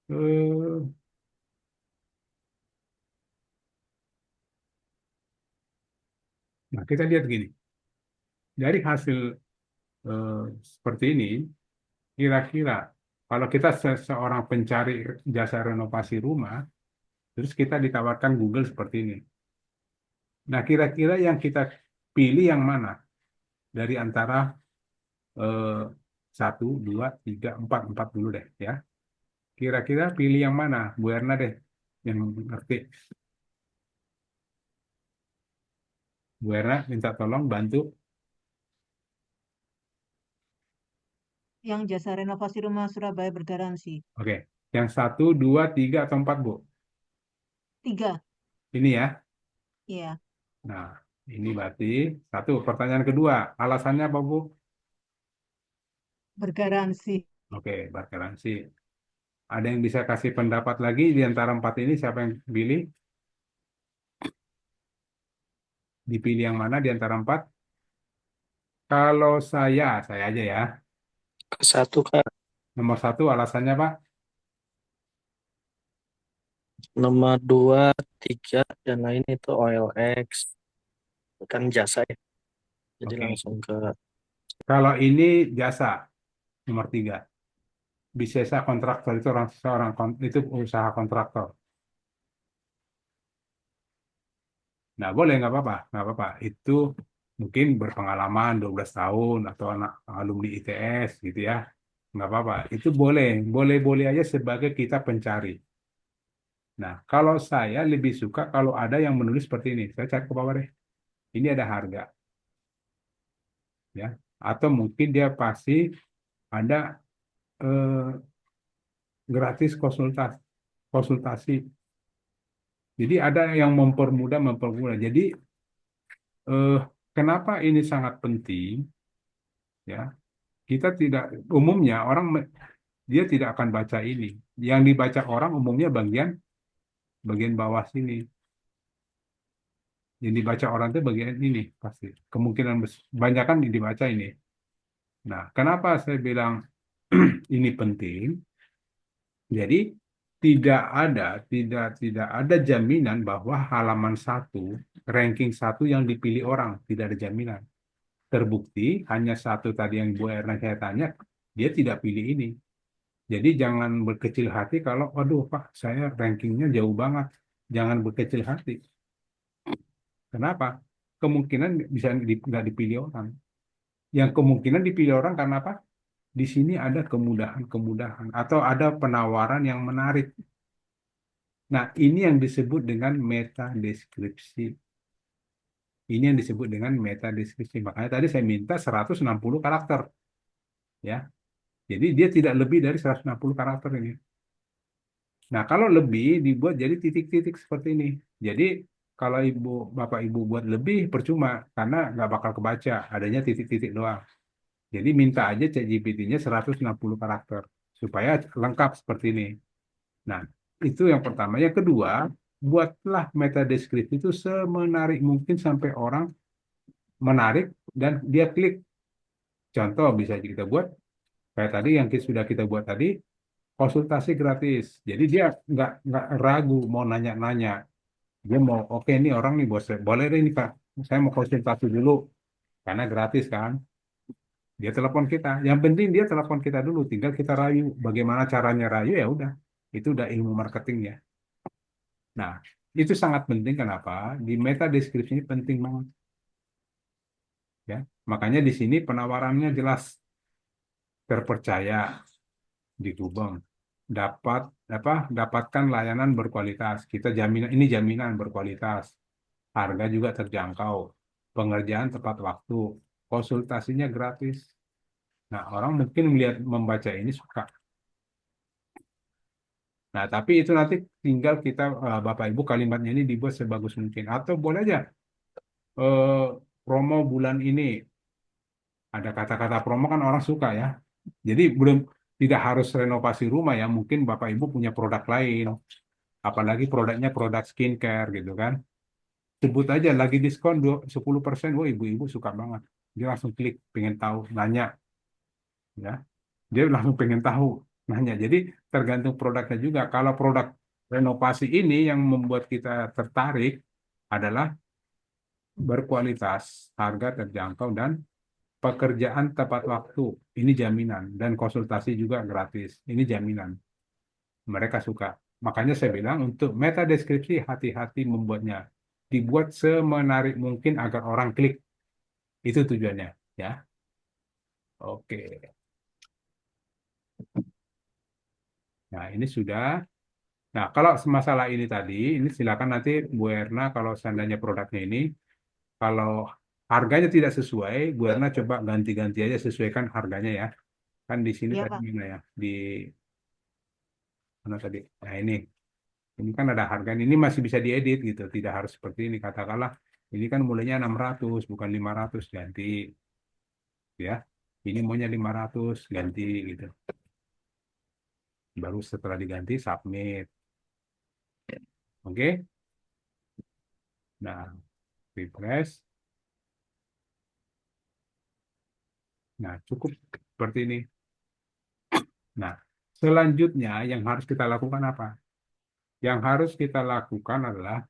Eh, Nah, kita lihat gini. Dari hasil eh, seperti ini, kira-kira kalau kita seorang pencari jasa renovasi rumah, terus kita ditawarkan Google seperti ini. Nah, kira-kira yang kita pilih yang mana? Dari antara eh, satu, dua, tiga, empat dulu deh ya. Kira-kira pilih yang mana? Bu Erna deh, yang ngerti. Bu Erna minta tolong bantu. Yang jasa renovasi rumah Surabaya bergaransi. Oke, yang satu, dua, tiga, atau empat, Bu? 3. Ini ya. Iya. Nah, ini berarti satu. Pertanyaan kedua, alasannya apa, Bu? Bergaransi. Oke, bergaransi. Ada yang bisa kasih pendapat lagi di antara empat ini? Siapa yang pilih? Dipilih yang mana di antara empat? Kalau saya aja ya. Satu Kak, Nomor satu alasannya, Pak? nomor 2, 3, dan lain itu OLX. Kan jasa ya. Jadi Oke. langsung ke Kalau ini jasa, nomor tiga. Bisesa kontraktor itu orang seorang itu usaha kontraktor. Nah, boleh nggak apa-apa. Itu mungkin berpengalaman 12 tahun atau anak alumni ITS gitu ya. Nggak apa-apa. Itu boleh aja sebagai kita pencari. Nah, kalau saya lebih suka kalau ada yang menulis seperti ini. Saya cari ke bawah deh. Ini ada harga, ya. Atau mungkin dia pasti ada eh, gratis konsultasi. Jadi ada yang mempermudah. Jadi eh, kenapa ini sangat penting? Ya, kita tidak umumnya dia tidak akan baca ini. Yang dibaca orang umumnya bagian bagian bawah sini. Yang dibaca orang itu bagian ini pasti. Kemungkinan banyak kan dibaca ini. Nah, kenapa saya bilang ini penting? Jadi tidak ada jaminan bahwa halaman satu, ranking satu yang dipilih orang, tidak ada jaminan. Terbukti hanya satu tadi yang Bu Erna saya tanya, dia tidak pilih ini. Jadi jangan berkecil hati kalau, waduh Pak, saya rankingnya jauh banget. Jangan berkecil hati. Kenapa? Kemungkinan bisa nggak dipilih orang. Yang kemungkinan dipilih orang karena apa? Di sini ada kemudahan-kemudahan atau ada penawaran yang menarik. Nah, ini yang disebut dengan meta deskripsi. Ini yang disebut dengan meta deskripsi. Makanya tadi saya minta 160 karakter, ya. Jadi dia tidak lebih dari 160 karakter ini. Nah, kalau lebih dibuat jadi titik-titik seperti ini. Jadi kalau bapak ibu buat lebih percuma karena nggak bakal kebaca, adanya titik-titik doang. Jadi minta aja ChatGPT-nya 160 karakter supaya lengkap seperti ini. Nah, itu yang pertama. Yang kedua, buatlah meta deskripsi itu semenarik mungkin sampai orang menarik dan dia klik. Contoh bisa kita buat kayak tadi yang sudah kita buat tadi, konsultasi gratis. Jadi dia nggak ragu mau nanya-nanya. Dia mau oke nih orang nih bos, boleh deh nih Kak, saya mau konsultasi dulu karena gratis kan. Dia telepon kita. Yang penting dia telepon kita dulu, tinggal kita rayu. Bagaimana caranya rayu ya udah. Itu udah ilmu marketingnya. Nah, itu sangat penting kenapa? Di meta deskripsi ini penting banget ya. Makanya di sini penawarannya jelas, terpercaya di Gubeng. Dapat dapatkan layanan berkualitas. Kita jaminan ini jaminan berkualitas. Harga juga terjangkau. Pengerjaan tepat waktu. Konsultasinya gratis. Nah, orang mungkin membaca ini suka. Nah, tapi itu nanti tinggal kita Bapak Ibu kalimatnya ini dibuat sebagus mungkin. Atau boleh aja eh, promo bulan ini. Ada kata-kata promo kan orang suka ya. Jadi belum tidak harus renovasi rumah ya. Mungkin Bapak Ibu punya produk lain. Apalagi produknya produk skincare gitu kan. Sebut aja lagi diskon 10%. Wah, ibu-ibu suka banget. Dia langsung klik, pengen tahu, nanya ya. Dia langsung pengen tahu, nanya. Jadi tergantung produknya juga. Kalau produk renovasi ini yang membuat kita tertarik adalah berkualitas, harga terjangkau, dan pekerjaan tepat waktu. Ini jaminan. Dan konsultasi juga gratis. Ini jaminan. Mereka suka. Makanya saya bilang untuk meta deskripsi hati-hati membuatnya. Dibuat semenarik mungkin agar orang klik. Itu tujuannya. Ya, oke. Nah, ini sudah. Nah, kalau masalah ini tadi, ini silakan nanti Bu Erna kalau seandainya produknya ini, kalau harganya tidak sesuai, Bu Erna coba ganti-ganti aja sesuaikan harganya ya. Kan di sini Iya, tadi Pak. gimana ya? Di mana tadi? Nah, ini kan ada harga. Ini masih bisa diedit gitu. Tidak harus seperti ini. Katakanlah ini kan mulainya 600 bukan 500 ganti ya. Ini maunya 500 ganti gitu. Baru setelah diganti submit. Oke? Nah, refresh. Nah, cukup seperti ini. Nah, selanjutnya yang harus kita lakukan apa? Yang harus kita lakukan adalah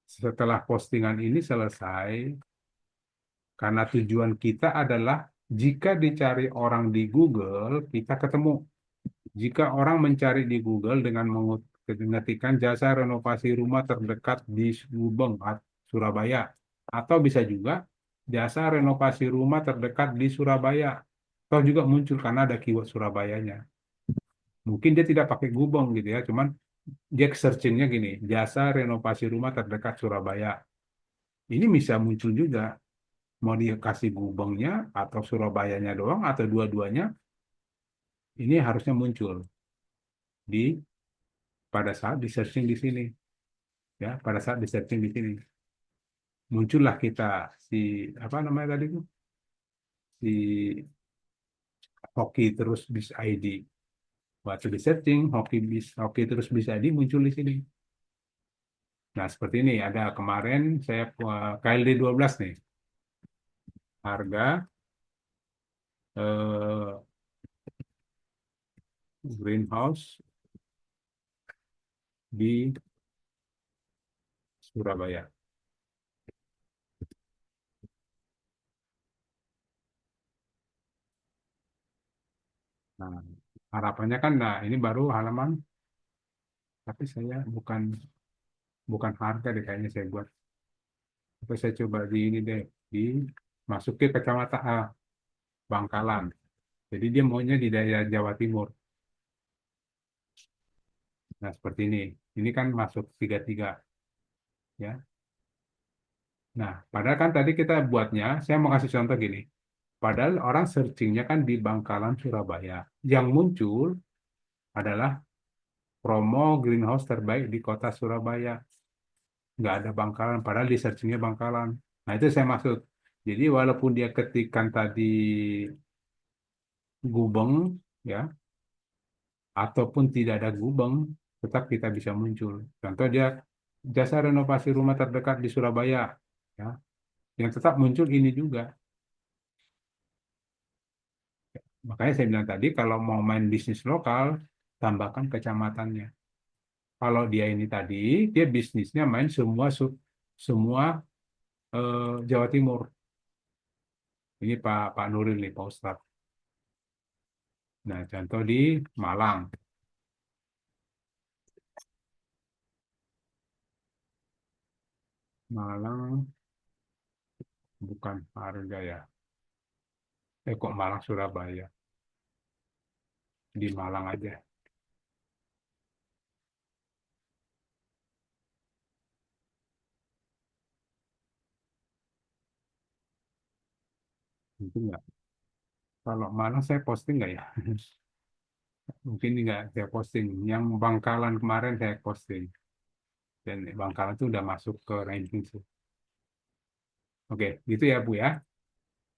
setelah postingan ini selesai, karena tujuan kita adalah jika dicari orang di Google, kita ketemu. Jika orang mencari di Google dengan mengetikkan jasa renovasi rumah terdekat di Gubeng, Surabaya, atau bisa juga jasa renovasi rumah terdekat di Surabaya, atau juga muncul karena ada keyword Surabayanya. Mungkin dia tidak pakai Gubeng gitu ya, cuman dia searchingnya gini, jasa renovasi rumah terdekat Surabaya. Ini bisa muncul juga, mau dikasih Gubengnya atau Surabayanya doang atau dua-duanya, ini harusnya muncul di pada saat di searching di sini ya, pada saat di searching di sini muncullah kita si apa namanya tadi itu si hoki terus bis ID. Waktu di searching hoki terus bis ID muncul di sini. Nah, seperti ini ada kemarin saya KLD 12 nih. Harga eh, greenhouse di Surabaya. Nah, harapannya kan nah ini baru halaman tapi saya bukan bukan harga deh kayaknya saya buat. Atau saya coba di ini deh di masuk ke kecamatan Bangkalan. Jadi dia maunya di daerah Jawa Timur. Nah, seperti ini. Ini kan masuk 33 ya. Nah, padahal kan tadi kita buatnya, saya mau kasih contoh gini. Padahal orang searchingnya kan di Bangkalan, Surabaya. Yang muncul adalah promo greenhouse terbaik di kota Surabaya. Nggak ada Bangkalan, padahal di searchingnya Bangkalan. Nah, itu saya maksud. Jadi walaupun dia ketikkan tadi Gubeng, ya, ataupun tidak ada Gubeng, tetap kita bisa muncul. Contoh dia jasa renovasi rumah terdekat di Surabaya, ya, yang tetap muncul ini juga. Makanya saya bilang tadi kalau mau main bisnis lokal, tambahkan kecamatannya. Kalau dia ini tadi, dia bisnisnya main semua Jawa Timur. Ini Pak Nuril nih, Pak Ustadz. Nah, contoh di Malang. Malang bukan harga ya. Kok Malang Surabaya? Di Malang aja. Mungkin nggak. Kalau mana saya posting nggak ya? Mungkin nggak saya posting. Yang Bangkalan kemarin saya posting. Dan Bangkalan itu udah masuk ke ranking sih. Oke, gitu ya Bu ya.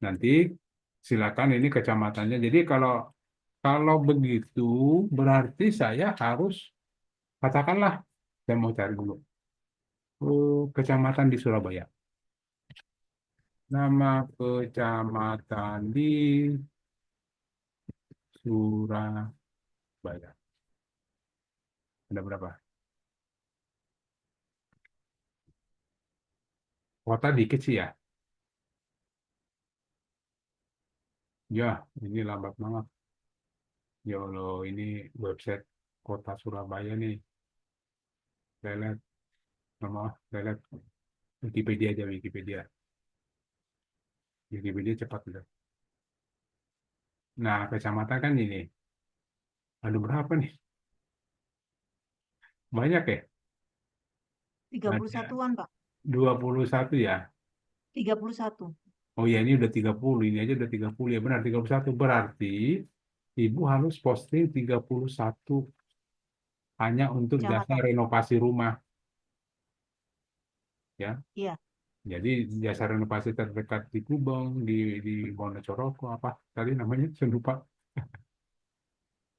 Nanti silakan ini kecamatannya. Jadi kalau kalau begitu berarti saya harus katakanlah saya mau cari dulu kecamatan di Surabaya. Nama kecamatan di Surabaya. Ada berapa? Kota dikit sih ya. Ya, ini lambat banget. Ya Allah, ini website kota Surabaya nih. Saya lihat, nama, saya lihat Wikipedia aja, Wikipedia. Wikipedia cepat udah. Nah, kecamatan kan ini. Ada berapa nih? Banyak ya? Ada 31-an, Pak. 21 ya. 31. Oh ya, ini udah 30. Ini aja udah 30 ya. Benar, 31. Berarti Ibu harus posting 31 hanya untuk jasa Kecamatan. renovasi rumah. Ya. Iya. Jadi jasa renovasi terdekat di Gubeng, di Wonosoroko, apa tadi namanya? Saya lupa.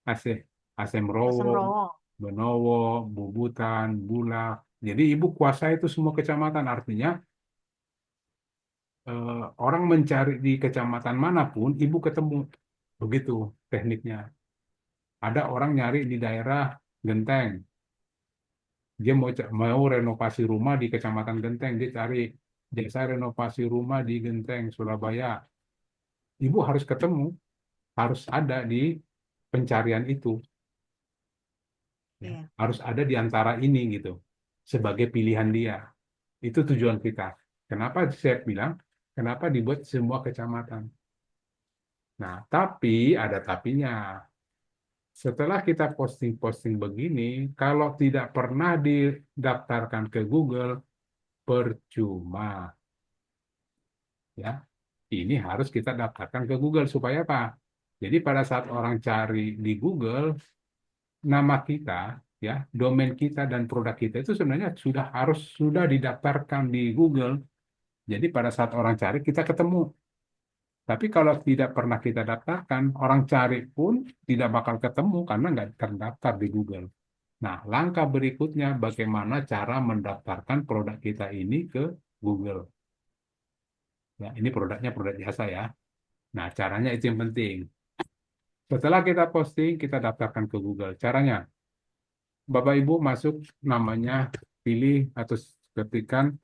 AC, AC Asam Merowo, Rowo. Benowo, Bubutan, Bulak. Jadi Ibu kuasai itu semua kecamatan. Artinya orang mencari di kecamatan manapun, Ibu ketemu. Begitu tekniknya. Ada orang nyari di daerah Genteng. Dia mau renovasi rumah di Kecamatan Genteng. Dia cari jasa renovasi rumah di Genteng, Surabaya. Ibu harus ketemu, harus ada di pencarian itu. Ya. Iya. Harus ada di antara ini gitu. Sebagai pilihan dia. Itu tujuan kita. Kenapa saya bilang, kenapa dibuat semua kecamatan? Nah, tapi ada tapinya. Setelah kita posting-posting begini, kalau tidak pernah didaftarkan ke Google, percuma. Ya, ini harus kita daftarkan ke Google supaya apa? Jadi pada saat orang cari di Google, nama kita, ya, domain kita dan produk kita itu sebenarnya sudah didaftarkan di Google. Jadi pada saat orang cari kita ketemu. Tapi kalau tidak pernah kita daftarkan, orang cari pun tidak bakal ketemu karena nggak terdaftar di Google. Nah, langkah berikutnya bagaimana cara mendaftarkan produk kita ini ke Google. Ya, ini produknya produk jasa ya. Nah, caranya itu yang penting. Setelah kita posting, kita daftarkan ke Google. Caranya, Bapak Ibu masuk namanya, pilih atau ketikkan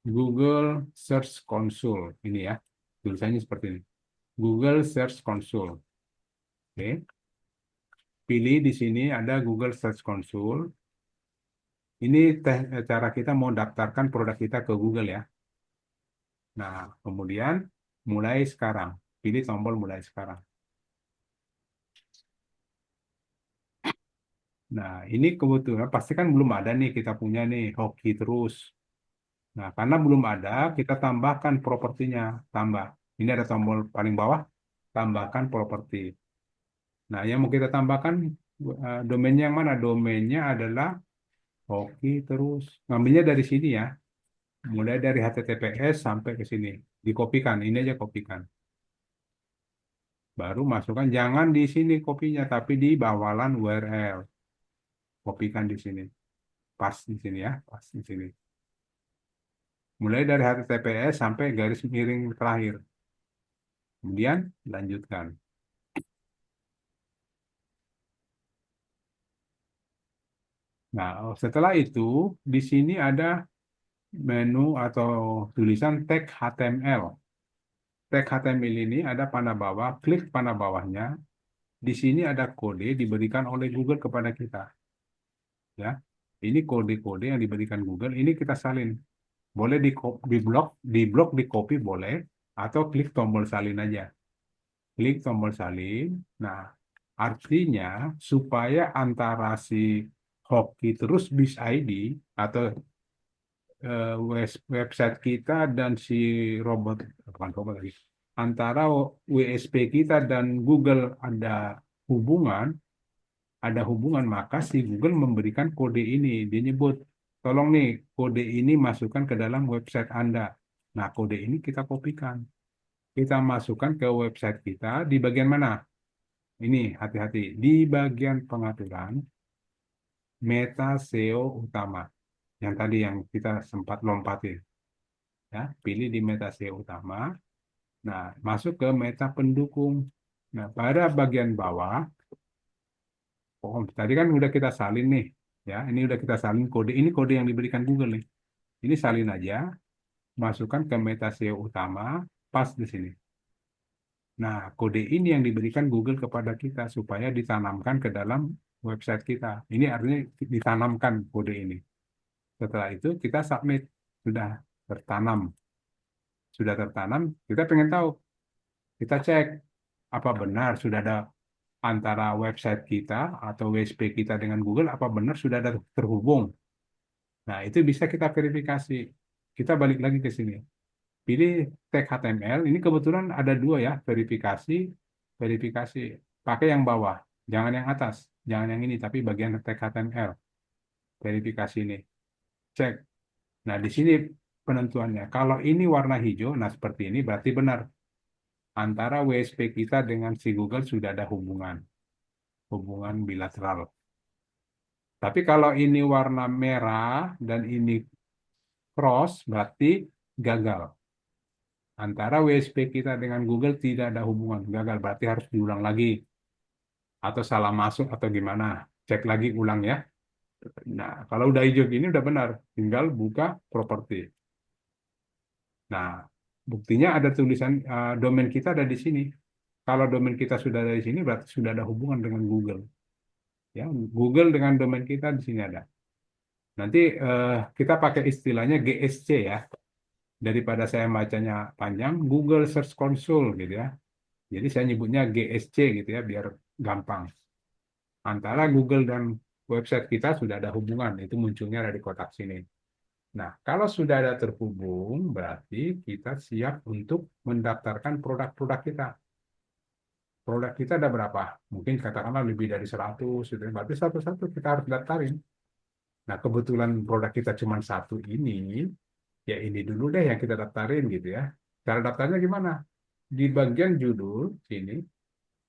Google Search Console. Ini ya, tulisannya seperti ini. Google Search Console. Oke. Pilih di sini ada Google Search Console. Ini cara kita mau daftarkan produk kita ke Google ya. Nah, kemudian mulai sekarang. Pilih tombol mulai sekarang. Nah, ini kebetulan pasti kan belum ada nih kita punya nih hoki terus. Nah, karena belum ada, kita tambahkan propertinya. Tambah. Ini ada tombol paling bawah, tambahkan properti. Nah, yang mau kita tambahkan domainnya yang mana? Domainnya adalah hoki terus. Ngambilnya dari sini ya. Mulai dari HTTPS sampai ke sini. Dikopikan, ini aja kopikan. Baru masukkan, jangan di sini kopinya, tapi di bawalan URL. Kopikan di sini. Pas di sini ya, pas di sini. Mulai dari HTTPS sampai garis miring terakhir. Kemudian lanjutkan. Nah, setelah itu di sini ada menu atau tulisan tag HTML. Tag HTML ini ada panah bawah, klik panah bawahnya. Di sini ada kode diberikan oleh Google kepada kita. Ya, ini kode-kode yang diberikan Google. Ini kita salin. Boleh di blok, di copy boleh, atau klik tombol salin aja. Klik tombol salin. Nah, artinya supaya antara si Hoki terus Biz ID atau website kita dan si robot, bukan robot lagi, antara WSP kita dan Google ada hubungan, maka si Google memberikan kode ini. Dia nyebut, tolong nih kode ini masukkan ke dalam website Anda. Nah, kode ini kita kopikan. Kita masukkan ke website kita di bagian mana? Ini, hati-hati. Di bagian pengaturan meta SEO utama. Yang tadi yang kita sempat lompatin. Ya, pilih di meta SEO utama. Nah, masuk ke meta pendukung. Nah, pada bagian bawah, tadi kan udah kita salin nih. Ya, ini udah kita salin kode. Ini kode yang diberikan Google nih. Ini salin aja, masukkan ke meta SEO utama, pas di sini. Nah, kode ini yang diberikan Google kepada kita supaya ditanamkan ke dalam website kita. Ini artinya ditanamkan kode ini. Setelah itu kita submit, sudah tertanam. Sudah tertanam, kita pengen tahu. Kita cek apa benar sudah ada antara website kita atau WSP kita dengan Google, apa benar sudah ada terhubung. Nah, itu bisa kita verifikasi. Kita balik lagi ke sini. Pilih tag HTML. Ini kebetulan ada dua ya, verifikasi, verifikasi. Pakai yang bawah, jangan yang atas, jangan yang ini, tapi bagian tag HTML. Verifikasi ini. Cek. Nah, di sini penentuannya. Kalau ini warna hijau, nah seperti ini berarti benar. Antara WSP kita dengan si Google sudah ada hubungan bilateral. Tapi kalau ini warna merah dan ini cross, berarti gagal. Antara WSP kita dengan Google tidak ada hubungan, gagal. Berarti harus diulang lagi. Atau salah masuk atau gimana. Cek lagi ulang ya. Nah, kalau udah hijau gini udah benar. Tinggal buka properti. Nah, buktinya ada tulisan domain kita ada di sini. Kalau domain kita sudah ada di sini, berarti sudah ada hubungan dengan Google. Ya, Google dengan domain kita di sini ada. Nanti kita pakai istilahnya GSC ya. Daripada saya bacanya panjang, Google Search Console gitu ya. Jadi saya nyebutnya GSC gitu ya, biar gampang. Antara Google dan website kita sudah ada hubungan, itu munculnya dari kotak sini. Nah, kalau sudah ada terhubung, berarti kita siap untuk mendaftarkan produk-produk kita. Produk kita ada berapa? Mungkin katakanlah lebih dari 100, gitu. Berarti satu-satu kita harus daftarin. Nah, kebetulan produk kita cuma satu ini, ya ini dulu deh yang kita daftarin gitu ya. Cara daftarnya gimana? Di bagian judul sini,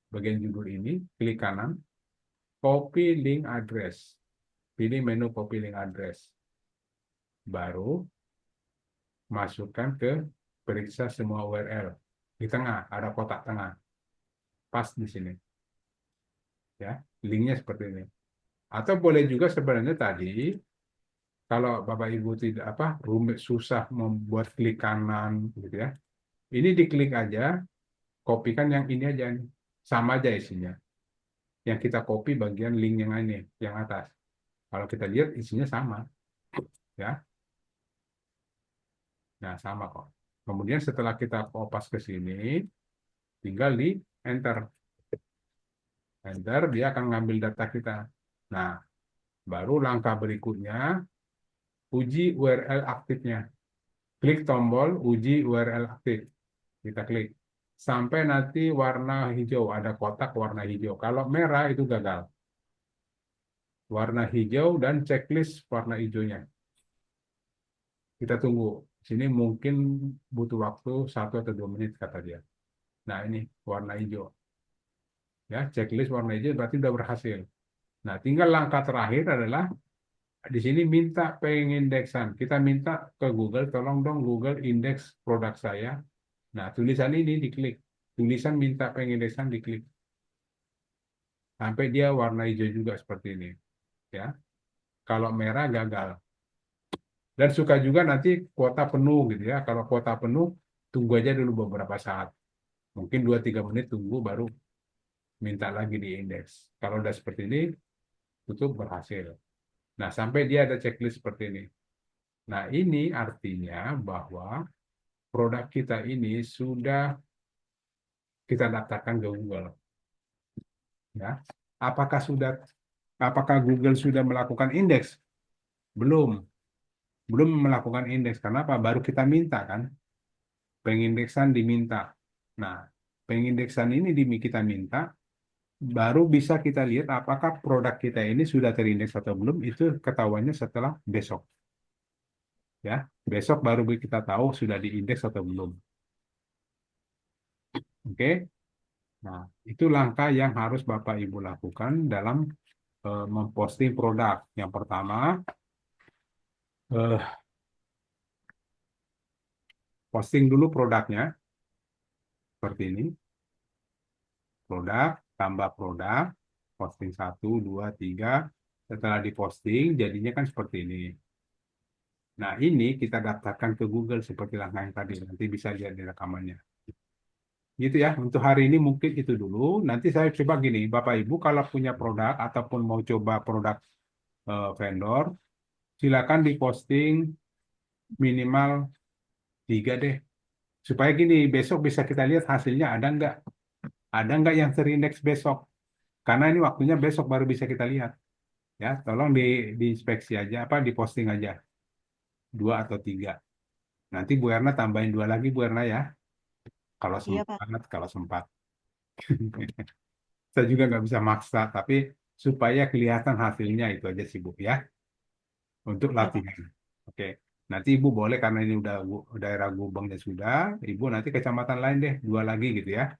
bagian judul ini, klik kanan, copy link address. Pilih menu copy link address. Baru masukkan ke periksa semua URL. Di tengah ada kotak tengah. Pas di sini. Ya, linknya seperti ini. Atau boleh juga sebenarnya tadi kalau Bapak Ibu tidak rumit susah membuat klik kanan gitu ya. Ini diklik aja, kopikan yang ini aja nih. Sama aja isinya. Yang kita copy bagian link yang ini, yang atas. Kalau kita lihat isinya sama. Ya. Nah, sama kok. Kemudian setelah kita kopas ke sini, tinggal di enter. Enter, dia akan ngambil data kita. Nah, baru langkah berikutnya, uji URL aktifnya. Klik tombol uji URL aktif. Kita klik. Sampai nanti warna hijau, ada kotak warna hijau. Kalau merah itu gagal. Warna hijau dan checklist warna hijaunya. Kita tunggu. Sini mungkin butuh waktu 1 atau 2 menit kata dia. Nah ini warna hijau. Ya, checklist warna hijau berarti sudah berhasil. Nah, tinggal langkah terakhir adalah di sini minta pengindeksan. Kita minta ke Google, tolong dong Google indeks produk saya. Nah, tulisan ini diklik. Tulisan minta pengindeksan diklik. Sampai dia warna hijau juga seperti ini. Ya. Kalau merah gagal. Dan suka juga nanti kuota penuh gitu ya. Kalau kuota penuh, tunggu aja dulu beberapa saat. Mungkin 2-3 menit tunggu baru minta lagi di indeks. Kalau udah seperti ini, tutup berhasil. Nah, sampai dia ada checklist seperti ini. Nah, ini artinya bahwa produk kita ini sudah kita daftarkan ke Google. Ya. Apakah Google sudah melakukan indeks? Belum. Belum melakukan indeks. Kenapa? Baru kita minta kan. Pengindeksan diminta. Nah, pengindeksan ini kita minta, baru bisa kita lihat apakah produk kita ini sudah terindeks atau belum, itu ketahuannya setelah besok. Ya, besok baru kita tahu sudah diindeks atau belum. Oke? Nah, itu langkah yang harus Bapak Ibu lakukan dalam memposting produk. Yang pertama, eh, posting dulu produknya, seperti ini. Produk, tambah produk, posting 1, 2, 3. Setelah diposting, jadinya kan seperti ini. Nah, ini kita daftarkan ke Google seperti langkah yang tadi. Nanti bisa lihat di rekamannya. Gitu ya, untuk hari ini mungkin itu dulu. Nanti saya coba gini, Bapak Ibu kalau punya produk ataupun mau coba produk vendor, silakan diposting minimal 3 deh. Supaya gini, besok bisa kita lihat hasilnya ada nggak? Ada nggak yang terindeks besok? Karena ini waktunya besok baru bisa kita lihat. Ya, tolong diinspeksi aja, apa diposting aja 2 atau 3. Nanti Bu Erna tambahin 2 lagi Bu Erna ya, kalau Iya, Pak. sempat, kalau sempat. Saya juga nggak bisa maksa, tapi supaya kelihatan hasilnya itu aja sih Bu ya, untuk Iya, Pak. latihan. Oke, nanti Ibu boleh karena ini udah daerah Gubengnya sudah, Ibu nanti kecamatan lain deh 2 lagi gitu ya.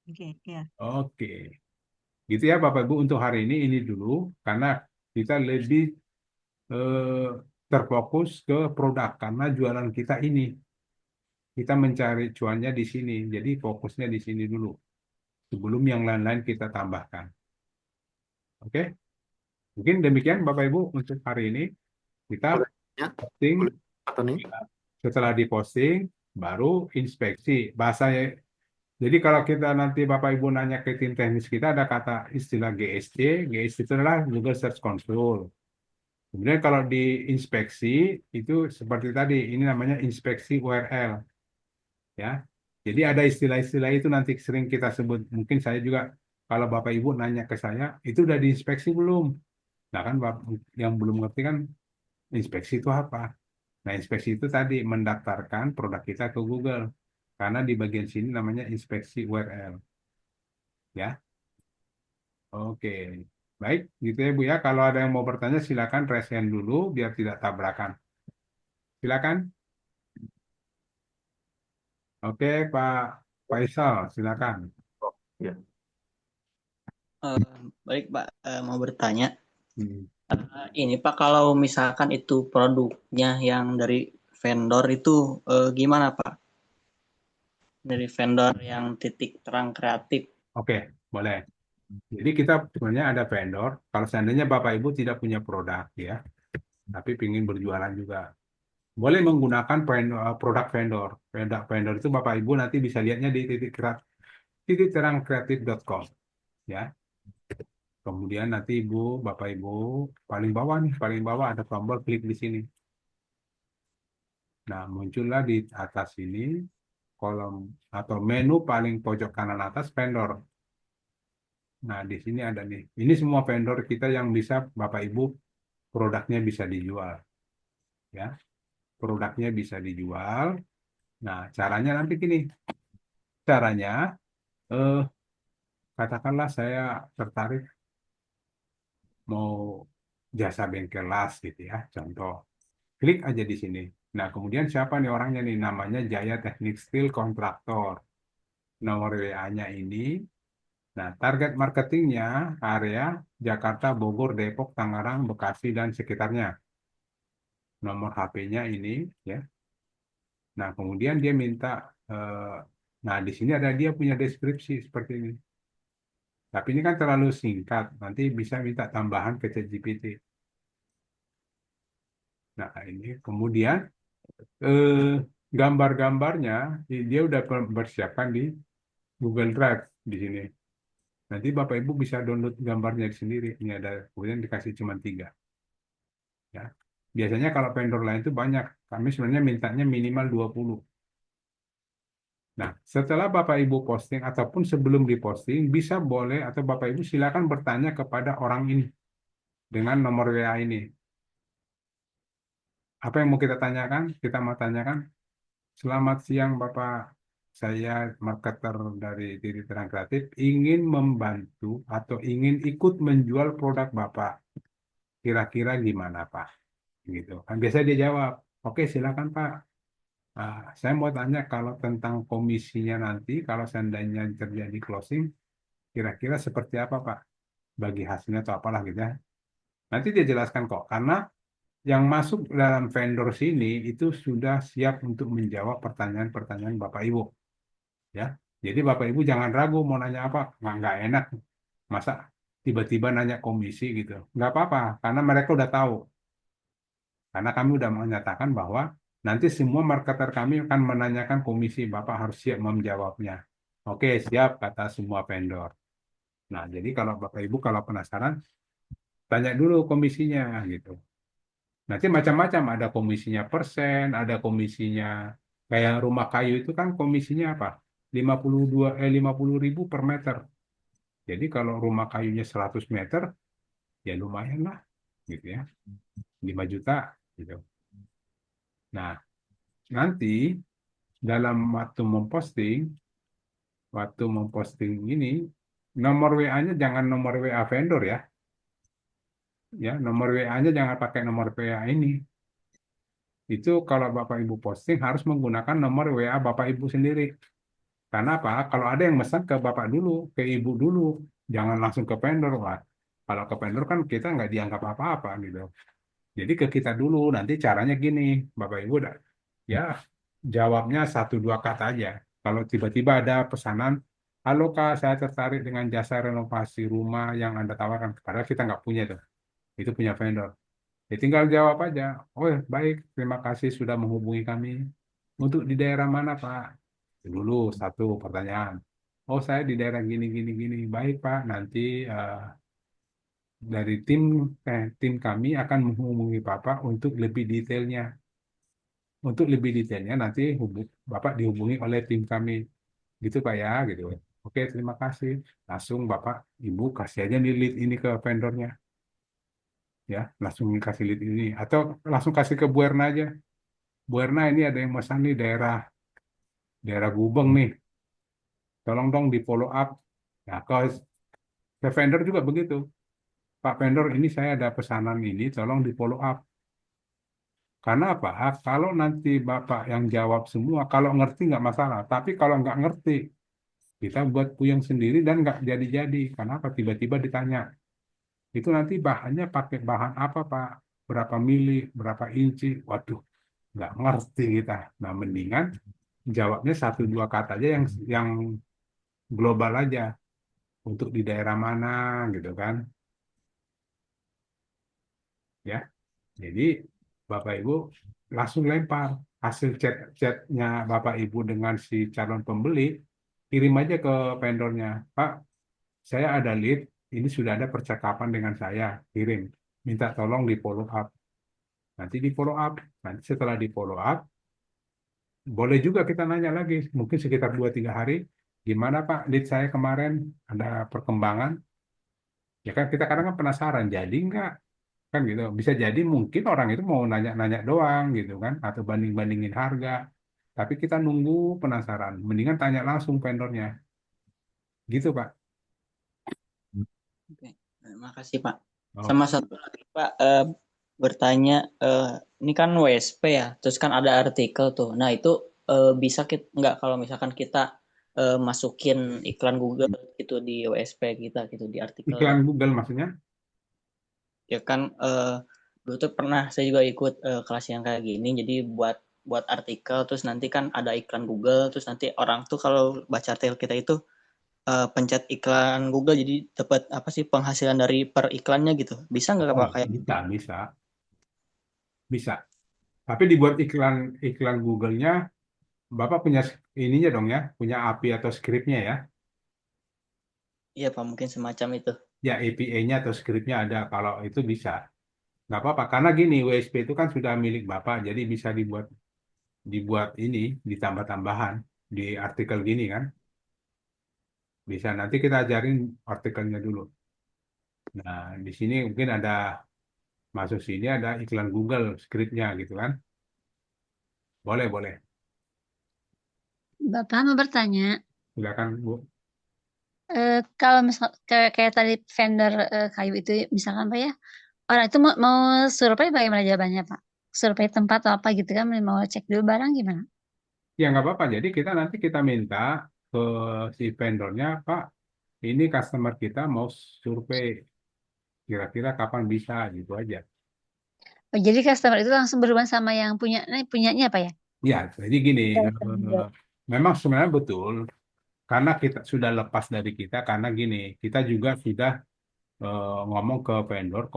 Oke, iya. Oke, gitu ya Bapak Ibu untuk hari ini dulu karena kita lebih eh, terfokus ke produk karena jualan kita ini. Kita mencari cuannya di sini, jadi fokusnya di sini dulu. Sebelum yang lain-lain kita tambahkan. Oke, mungkin demikian Bapak Ibu untuk hari ini. Kita Boleh ya? posting, Boleh atau nih? setelah diposting, baru inspeksi. Bahasanya, jadi kalau kita nanti Bapak Ibu nanya ke tim teknis kita ada kata istilah GSC. GSC itu adalah Google Search Console. Kemudian kalau diinspeksi, itu seperti tadi, ini namanya inspeksi URL. Ya. Jadi ada istilah-istilah itu nanti sering kita sebut. Mungkin saya juga kalau Bapak Ibu nanya ke saya, itu udah diinspeksi belum? Nah kan yang belum ngerti kan inspeksi itu apa? Nah inspeksi itu tadi mendaftarkan produk kita ke Google. Karena di bagian sini namanya inspeksi URL. Ya, oke. Baik, gitu ya Bu ya. Kalau ada yang mau bertanya silakan raise hand dulu biar tidak tabrakan. Silakan. Oke Pak Faisal, silakan. Oh, iya. Eh, Baik Pak, mau bertanya. Hmm. Ini Pak, kalau misalkan itu produknya yang dari vendor itu gimana Pak? Dari vendor yang titik terang kreatif. Oke, boleh. Jadi kita sebenarnya ada vendor. Kalau seandainya Bapak Ibu tidak punya produk ya, tapi ingin berjualan juga, boleh menggunakan produk vendor. Produk vendor itu Bapak Ibu nanti bisa lihatnya di titikterangkreatif.com ya. Kemudian nanti Bapak Ibu paling bawah nih, paling bawah ada tombol klik di sini. Nah, muncullah di atas ini kolom atau menu paling pojok kanan atas vendor. Nah, di sini ada nih. Ini semua vendor kita yang bisa Bapak Ibu produknya bisa dijual ya. Produknya bisa dijual. Nah, caranya nanti gini. Caranya eh katakanlah saya tertarik mau jasa bengkel las gitu ya, contoh. Klik aja di sini. Nah, kemudian siapa nih orangnya nih? Namanya Jaya Teknik Steel Kontraktor. Nomor WA-nya ini. Nah, target marketingnya area Jakarta, Bogor, Depok, Tangerang, Bekasi, dan sekitarnya. Nomor HP-nya ini ya. Nah, kemudian dia minta, nah di sini ada dia punya deskripsi seperti ini. Tapi ini kan terlalu singkat, nanti bisa minta tambahan ke ChatGPT. Nah, ini kemudian eh, gambar-gambarnya dia udah persiapkan di Google Drive di sini. Nanti Bapak Ibu bisa download gambarnya sendiri. Ini ada, kemudian dikasih cuma 3. Ya. Biasanya kalau vendor lain itu banyak. Kami sebenarnya mintanya minimal 20. Nah, setelah Bapak Ibu posting ataupun sebelum diposting, bisa boleh atau Bapak Ibu silakan bertanya kepada orang ini dengan nomor WA ini. Apa yang mau kita tanyakan? Kita mau tanyakan, selamat siang Bapak saya marketer dari Titik Terang Kreatif ingin membantu atau ingin ikut menjual produk Bapak. Kira-kira gimana Pak? Gitu. Kan biasa dia jawab, oke silakan Pak. Saya mau tanya kalau tentang komisinya nanti, kalau seandainya terjadi closing, kira-kira seperti apa Pak? Bagi hasilnya atau apalah gitu ya. Nanti dia jelaskan kok, karena yang masuk dalam vendor sini itu sudah siap untuk menjawab pertanyaan-pertanyaan Bapak Ibu. Ya, jadi Bapak Ibu jangan ragu mau nanya apa, nggak enak. Masa tiba-tiba nanya komisi gitu. Nggak apa-apa, karena mereka udah tahu. Karena kami udah menyatakan bahwa nanti semua marketer kami akan menanyakan komisi, Bapak harus siap menjawabnya. Oke, siap, kata semua vendor. Nah, jadi kalau Bapak Ibu kalau penasaran, tanya dulu komisinya gitu. Nanti macam-macam, ada komisinya persen, ada komisinya kayak rumah kayu itu kan komisinya apa? 50 ribu per meter. Jadi kalau rumah kayunya 100 meter, ya lumayan lah gitu ya. 5 juta gitu. Nah, nanti dalam waktu memposting ini, nomor WA-nya jangan nomor WA vendor ya. Ya, nomor WA-nya jangan pakai nomor WA ini. Itu kalau Bapak Ibu posting harus menggunakan nomor WA Bapak Ibu sendiri. Karena apa? Kalau ada yang pesan ke Bapak dulu, ke Ibu dulu, jangan langsung ke vendor. Wah, kalau ke vendor kan kita nggak dianggap apa-apa gitu. Jadi ke kita dulu, nanti caranya gini, Bapak Ibu ya jawabnya satu dua kata aja. Kalau tiba-tiba ada pesanan, halo Kak, saya tertarik dengan jasa renovasi rumah yang Anda tawarkan. Padahal kita nggak punya tuh, itu punya vendor. Ya tinggal jawab aja, oh baik, terima kasih sudah menghubungi kami. Untuk di daerah mana Pak? Dulu satu pertanyaan. Oh saya di daerah gini gini gini. Baik Pak, nanti dari tim kami akan menghubungi Bapak untuk lebih detailnya. Untuk lebih detailnya nanti Bapak dihubungi oleh tim kami. Gitu Pak ya, gitu. Oke, terima kasih. Langsung Bapak, Ibu kasih aja nih lead ini ke vendornya. Ya, langsung kasih lead ini. Atau langsung kasih ke Bu Erna aja. Bu Erna ini ada yang pesan nih daerah Gubeng nih. Tolong dong di follow up. Nah, kalau ke vendor juga begitu. Pak vendor ini saya ada pesanan ini, tolong di follow up. Karena apa? Kalau nanti Bapak yang jawab semua, kalau ngerti nggak masalah. Tapi kalau nggak ngerti, kita buat puyeng sendiri dan nggak jadi-jadi. Kenapa? Tiba-tiba ditanya. Itu nanti bahannya pakai bahan apa Pak? Berapa mili, berapa inci? Waduh, nggak ngerti kita. Nah, mendingan jawabnya satu dua kata aja yang global aja. Untuk di daerah mana gitu kan. Ya, jadi Bapak Ibu langsung lempar hasil chatnya Bapak Ibu dengan si calon pembeli, kirim aja ke vendornya. Pak, saya ada lead, ini sudah ada percakapan dengan saya, kirim. Minta tolong di follow up. Nanti di follow up. Nanti setelah di follow up, boleh juga kita nanya lagi, mungkin sekitar 2-3 hari, gimana Pak, lead saya kemarin ada perkembangan? Ya kan kita kadang kan penasaran, jadi nggak? Kan gitu. Bisa jadi mungkin orang itu mau nanya-nanya doang gitu kan, atau banding-bandingin harga. Tapi kita nunggu penasaran. Mendingan tanya langsung vendornya. Gitu Pak. Oke, terima kasih Pak. Oh, Sama satu lagi Pak, bertanya, ini kan WSP ya, terus kan ada artikel tuh. Nah itu bisa kita nggak kalau misalkan kita masukin iklan Google gitu di WSP kita gitu di artikel. iklan Google maksudnya? Ya kan dulu tuh pernah saya juga ikut kelas yang kayak gini, jadi buat artikel terus nanti kan ada iklan Google, terus nanti orang tuh kalau baca artikel kita itu pencet iklan Google jadi dapat apa sih penghasilan dari per iklannya gitu. Bisa nggak Oh, Pak kayak bisa, bisa, bisa. Tapi dibuat iklan iklan Google-nya, Bapak punya ininya dong ya, punya API atau skripnya ya. iya Pak mungkin semacam itu. Ya API-nya atau skripnya ada. Kalau itu bisa. Nggak apa-apa. Karena gini, WSP itu kan sudah milik Bapak, jadi bisa dibuat dibuat ini ditambah-tambahan di artikel gini kan. Bisa nanti kita ajarin artikelnya dulu. Nah, di sini mungkin ada masuk sini ada iklan Google skripnya gitu kan. Boleh, boleh. Bapak mau bertanya, Silakan Bu. kalau misal kayak tadi vendor kayu itu, misalkan Pak ya, orang itu mau survei bagaimana jawabannya Pak? Survei tempat atau apa gitu kan, mau cek dulu barang gimana? Ya nggak apa-apa. Jadi kita minta ke si vendornya, Pak, ini customer kita mau survei, kira-kira kapan bisa gitu aja. Oh, jadi customer itu langsung berhubungan sama yang punyanya Pak ya? Ya, jadi gini, Dari vendor. memang sebenarnya betul karena kita sudah lepas dari kita karena gini, kita juga sudah ngomong ke vendor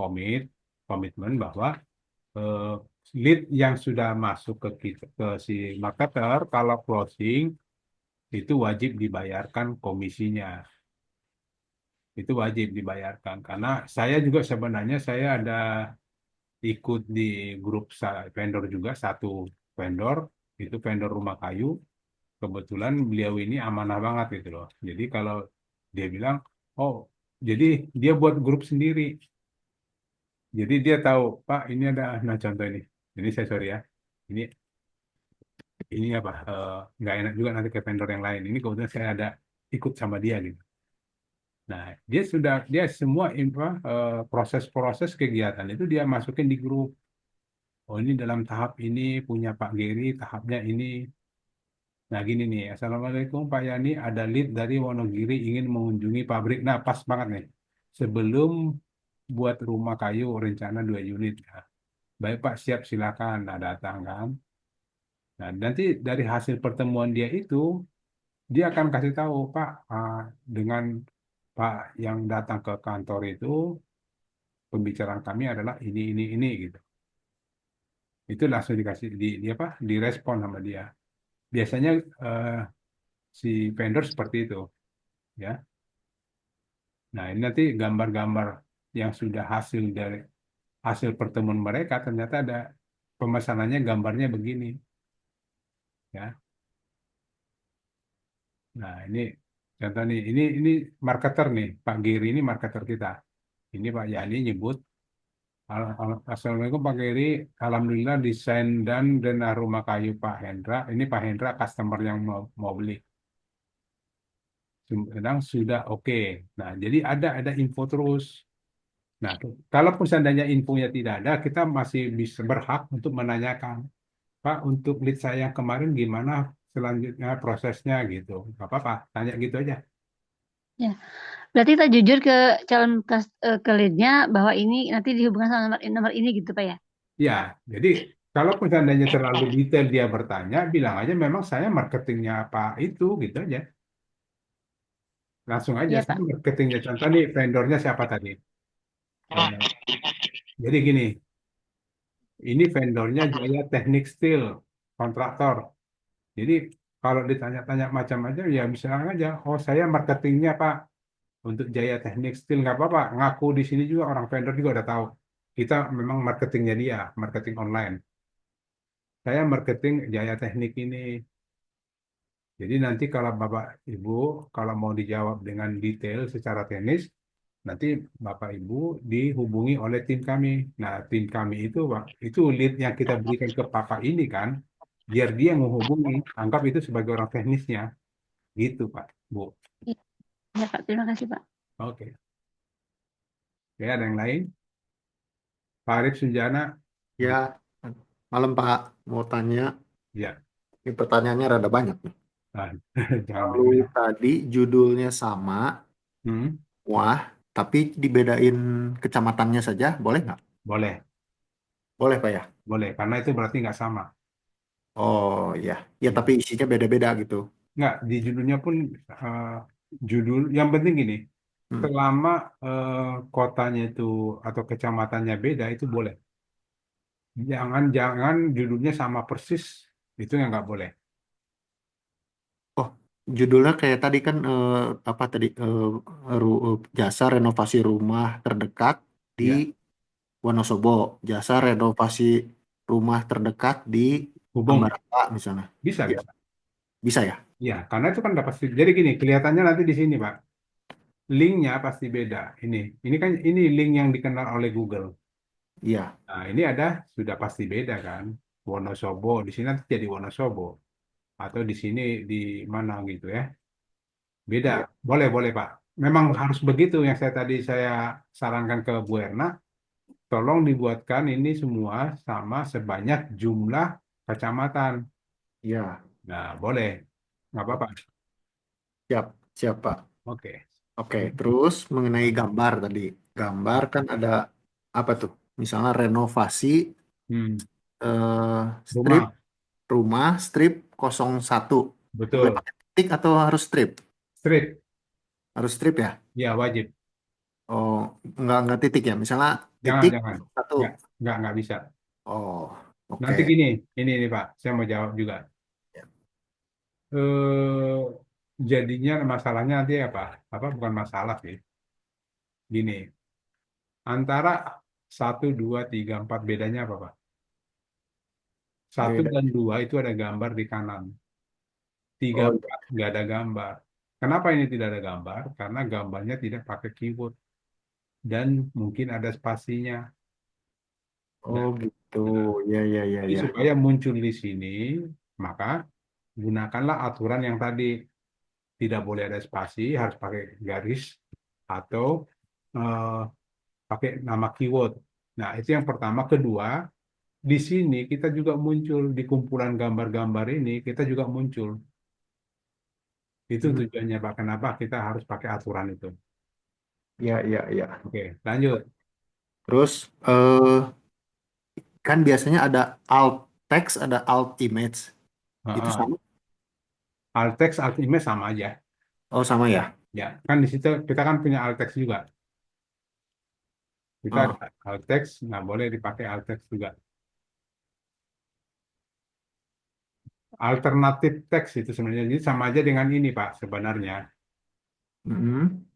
komitmen bahwa eh, lead yang sudah masuk ke kita, ke si marketer kalau closing itu wajib dibayarkan komisinya. Itu wajib dibayarkan karena saya juga sebenarnya saya ada ikut di grup vendor juga satu vendor itu vendor rumah kayu. Kebetulan beliau ini amanah banget gitu loh. Jadi kalau dia bilang, oh, jadi dia buat grup sendiri. Jadi dia tahu, Pak, ini ada, nah contoh ini saya sorry ya, ini apa, nggak enak juga nanti ke vendor yang lain. Ini kebetulan saya ada ikut sama dia gitu. Nah, dia semua proses-proses kegiatan itu dia masukin di grup. Oh, ini dalam tahap ini punya Pak Geri, tahapnya ini. Nah, gini nih, Assalamualaikum Pak Yani, ada lead dari Wonogiri ingin mengunjungi pabrik. Nah, pas banget nih. Sebelum buat rumah kayu rencana 2 unit. Nah, baik Pak, siap silakan. Nah, datang kan. Nah, nanti dari hasil pertemuan dia itu, dia akan kasih tahu, Pak, dengan Pak yang datang ke kantor itu, pembicaraan kami adalah ini gitu. Itu langsung dikasih di apa? Direspon sama dia. Biasanya eh, si vendor seperti itu, ya. Nah, ini nanti gambar-gambar yang sudah hasil dari hasil pertemuan mereka ternyata ada pemesanannya gambarnya begini, ya. Nah, ini contoh nih, ini marketer nih, Pak Giri ini marketer kita. Ini Pak Yani nyebut, Assalamualaikum Pak Giri, Alhamdulillah desain dan denah rumah kayu Pak Hendra. Ini Pak Hendra customer yang mau beli. Sedang sudah oke. Nah, jadi ada info terus. Nah, kalaupun seandainya infonya tidak ada, kita masih bisa berhak untuk menanyakan, Pak, untuk lead saya yang kemarin gimana selanjutnya prosesnya gitu. Gak apa-apa, tanya gitu aja. Ya, berarti kita jujur ke ke lead-nya bahwa ini nanti dihubungkan sama nomor ini gitu Pak ya? Ya, jadi kalaupun seandainya terlalu detail dia bertanya, bilang aja memang saya marketingnya Pak itu gitu aja. Langsung aja, Iya saya Pak. marketingnya. Contoh nih, vendornya siapa tadi? Eh, jadi gini, ini vendornya Jaya Teknik Steel, kontraktor. Jadi kalau ditanya-tanya macam-macam, ya bisa aja, oh saya marketingnya Pak untuk Jaya Teknik Steel, nggak apa-apa. Ngaku di sini juga orang vendor juga udah tahu. Kita memang marketingnya dia, marketing online. Saya marketing Jaya Teknik ini. Jadi nanti kalau Bapak Ibu kalau mau dijawab dengan detail secara teknis, nanti Bapak Ibu dihubungi oleh tim kami. Nah, tim kami itu Pak, itu lead yang kita berikan ke Bapak ini kan, biar dia menghubungi, anggap itu sebagai orang teknisnya, gitu Pak, Bu. Iya Pak, terima kasih Pak. Oke. Oke, ada yang lain? Pak Arif Sunjana, Ya, malam Pak, mau tanya, ya. ini pertanyaannya rada banyak nih. Nah, jangan Kalau banyak. tadi judulnya sama, Hmm, wah, tapi dibedain kecamatannya saja, boleh nggak? boleh, Boleh Pak ya? boleh, karena itu berarti nggak sama. Oh ya, ya Ya. tapi isinya beda-beda gitu. Nggak, di judulnya pun eh, judul, yang penting gini, Hmm. selama kotanya itu atau kecamatannya beda itu boleh. Jangan judulnya sama persis, itu yang nggak boleh. Oh, judulnya kayak tadi kan apa tadi jasa renovasi rumah terdekat di Ya, Wonosobo, jasa renovasi rumah terdekat di hubungi. Ambarata misalnya. Bisa, Ya, bisa. bisa ya? Ya, karena itu kan udah pasti. Jadi gini, kelihatannya nanti di sini, Pak. Linknya pasti beda. Ini kan ini link yang dikenal oleh Google. Iya. Nah, ini ada sudah pasti beda kan. Wonosobo di sini nanti jadi Wonosobo. atau di sini di mana gitu ya. Beda. Iya. Boleh, boleh Pak. Memang harus begitu yang saya sarankan ke Bu Erna, tolong dibuatkan ini semua sama sebanyak jumlah kecamatan. Iya. Nah, boleh. Nggak apa-apa. Siap, siap Pak. Oke. Oke, terus mengenai gambar tadi. Gambar kan ada apa tuh? Misalnya renovasi Hmm. strip Rumah. rumah, strip 01. Boleh Betul. pakai titik atau harus strip? Strip. Harus strip ya? Ya, wajib. Oh, nggak titik ya. Misalnya Jangan, titik jangan. 1. Nggak bisa. Oh, Nanti oke. gini, ini nih Pak, saya mau jawab juga. Ya. Eh, jadinya masalahnya nanti apa? Apa bukan masalah sih. Gini, antara 1, 2, 3, 4 bedanya apa Pak? Satu Beda. dan 2 itu ada gambar di kanan. Tiga, Oh, iya. empat nggak ada gambar. Kenapa ini tidak ada gambar? Karena gambarnya tidak pakai keyword dan mungkin ada spasinya. Oh, Nah, gitu. nah, Ya, ya, ya, jadi ya. supaya muncul di sini, maka gunakanlah aturan yang tadi. Tidak boleh ada spasi, harus pakai garis atau eh, pakai nama keyword. Nah, itu yang pertama. Kedua, di sini kita juga muncul di kumpulan gambar-gambar ini, kita juga muncul. Itu Hmm, tujuannya, Pak. Kenapa kita harus pakai aturan itu? ya, ya, ya. Oke, lanjut. Terus kan biasanya ada alt text, ada alt image. Itu Heeh. sama? Alt text, alt image sama aja. Oh, sama ya. Ya, kan di situ kita kan punya alt text juga. Kita ada Oh, alt text, nggak boleh dipakai alt text juga. Alternatif teks itu sebenarnya jadi sama aja dengan ini, Pak, sebenarnya. mm-mm.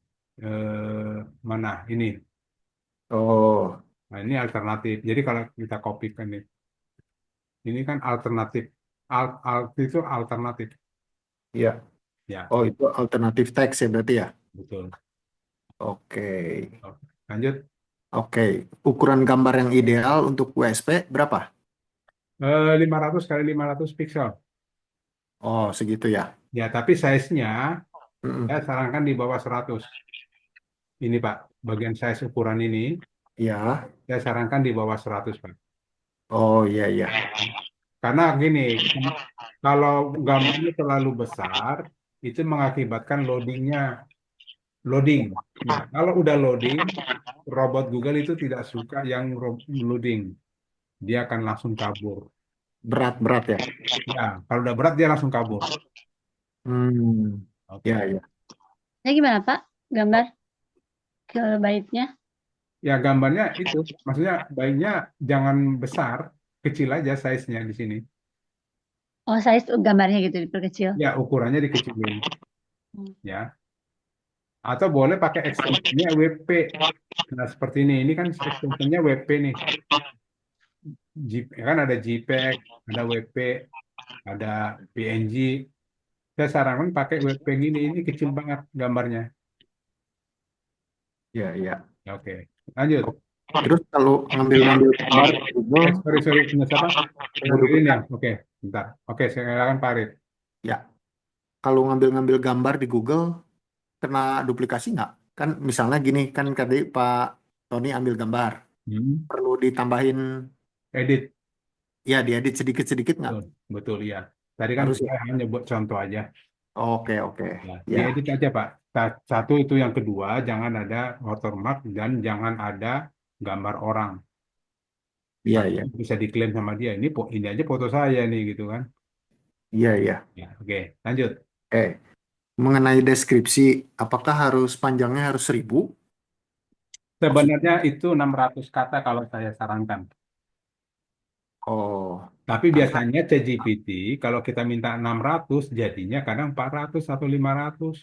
Mana ini? Oh, Nah, ini alternatif. Jadi kalau kita kopikan ini kan alternatif. Alt itu alternatif. iya. Ya, Oh, itu alternatif teks ya berarti ya. betul. Oke. Oke. Lanjut. Oke. Ukuran gambar yang ideal untuk WSP berapa? 500 kali 500 piksel. Oh, segitu ya. Ya, tapi size-nya Mm-mm. saya sarankan di bawah 100. Ini, Pak, bagian size ukuran ini Iya. saya sarankan di bawah 100, Pak. Oh, iya, iya. Karena gini, kalau gambarnya terlalu besar, itu mengakibatkan loading. Nah, kalau udah loading, robot Google itu tidak suka yang loading. Dia akan langsung kabur. Berat-berat ya. Ya, kalau udah berat dia langsung kabur. Hmm. Ya, Oke. ya. Ya gimana Pak? Gambar kilobaitnya? Ya, gambarnya itu, maksudnya baiknya jangan besar, kecil aja size-nya di sini. Oh, size gambarnya gitu diperkecil. Ya, ukurannya dikecilin. Hmm. Ya, atau boleh pakai ekstensinya WP. Nah, seperti ini. Ini kan ekstensinya WP nih. Kan ada JPEG, ada WP, ada PNG. Saya sarankan pakai WP gini. Ini kecil banget gambarnya. Ya, ya. Ya, oke, lanjut. Terus kalau ngambil-ngambil gambar di Google, Sorry, punya siapa? kena Buridin ya? duplikasi. Oke, bentar. Oke, saya silakan Pak Arit. Ya, kalau ngambil-ngambil gambar di Google, kena duplikasi nggak? Kan misalnya gini, kan tadi Pak Tony ambil gambar. Hmm. Perlu ditambahin, Edit. ya diedit sedikit-sedikit nggak? Betul, betul ya. Tadi kan Harus saya ya? hanya buat contoh aja. Oke, oke. Ya, Ya, diedit aja Pak. Satu itu, yang kedua, jangan ada watermark dan jangan ada gambar orang. iya, Nanti iya. bisa diklaim sama dia. Ini aja foto saya nih gitu kan. Iya, iya. Ya, oke, lanjut. Eh, mengenai deskripsi, apakah harus panjangnya harus 1.000? Maksud, Sebenarnya itu 600 kata kalau saya sarankan. oh, Tapi karena, biasanya ChatGPT kalau kita minta 600 jadinya kadang 400 atau 500.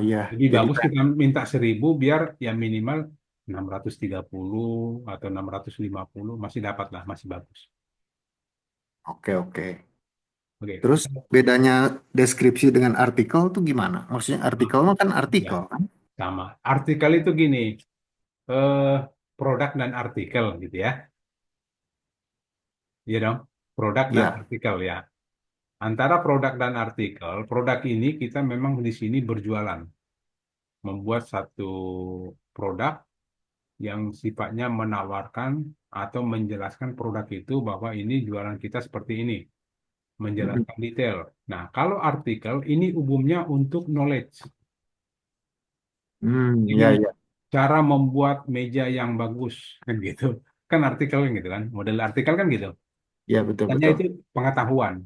iya. Jadi Jadi, bagus kita minta 1.000 biar ya minimal 630 atau 650 masih dapat lah, masih bagus. oke, oke. Oke, Terus bedanya deskripsi dengan artikel tuh gimana? Maksudnya nah, artikel mah kan ya artikel kan? sama. Artikel itu gini, eh, produk dan artikel gitu ya. Iya dong, produk dan Iya, artikel ya. Antara produk dan artikel, produk ini kita memang di sini berjualan, membuat satu produk yang sifatnya menawarkan atau menjelaskan produk itu bahwa ini jualan kita seperti ini, Mm-mm. menjelaskan detail. Nah, kalau artikel ini umumnya untuk knowledge. Jadi Ya, ya, cara membuat meja yang bagus kan gitu. Kan artikel kan gitu kan, model artikel kan gitu. ya betul Hanya betul. itu pengetahuan.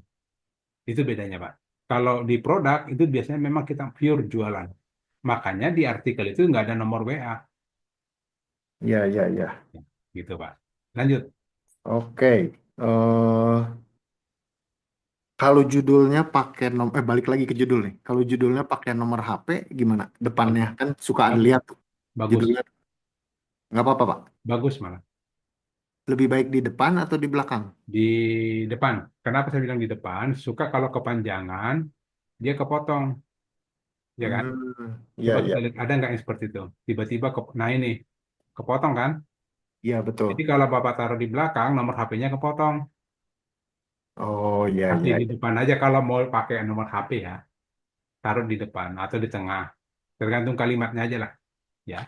Itu bedanya, Pak. Kalau di produk itu biasanya memang kita pure jualan. Makanya di artikel itu nggak ada nomor WA, Ya, ya, ya. gitu, Pak. Lanjut. Oke. Kalau judulnya pakai nomor, balik lagi ke judul nih. Kalau judulnya pakai nomor HP, gimana? Depannya kan suka Bagus, dilihat tuh bagus, judulnya. Nggak apa-apa, Pak. bagus malah. Lebih baik di depan atau di belakang? Di depan. Kenapa saya bilang di depan? Suka kalau kepanjangan, dia kepotong, ya kan? Ya, Coba kita ya, lihat, ada nggak yang seperti itu? Tiba-tiba, nah ini, kepotong kan? ya Jadi betul. kalau Bapak taruh di belakang, nomor HP-nya kepotong. Oh, ya, Kasih ya, di depan aja kalau mau pakai nomor HP ya. Taruh di depan atau di tengah. Tergantung kalimatnya aja lah. Ya,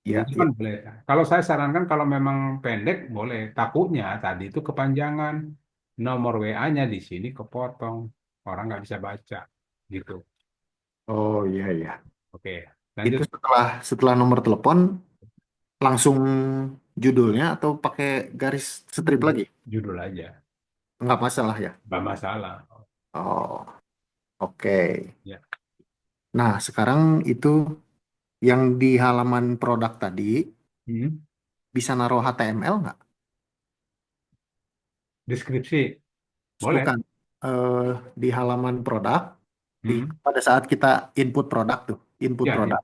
di ya, ya. depan boleh. Kalau saya sarankan kalau memang pendek boleh. Takutnya tadi itu kepanjangan. Nomor WA-nya di sini kepotong. Orang nggak bisa baca. Gitu. Oh, iya, ya. Oke, Itu lanjut. setelah nomor telepon langsung judulnya atau pakai garis strip Judul, lagi? judul aja. Nggak masalah ya. Nggak masalah. Oh, oke. Ya. Nah, sekarang itu yang di halaman produk tadi Hmm. bisa naruh HTML nggak? Deskripsi. Boleh. Bukan. Eh, di halaman produk, Hmm. pada saat kita input produk tuh, input Ya, ya. produk,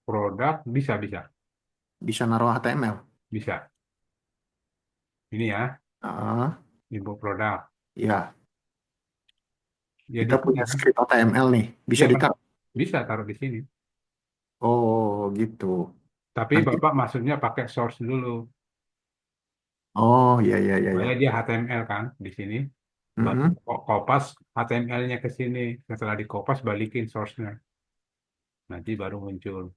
Produk bisa, bisa. bisa naruh HTML. Bisa. Ini ya, Ah, info produk. ya, Ya di kita sini punya kan. script HTML nih, bisa Ya kan. ditaruh. Bisa taruh di sini. Oh, gitu. Tapi Nanti, Bapak maksudnya pakai source dulu. oh, ya, ya, ya, Supaya ya. dia HTML kan di sini. Baru Mm-mm. kopas HTML-nya ke sini. Setelah dikopas balikin source-nya. Nanti baru muncul.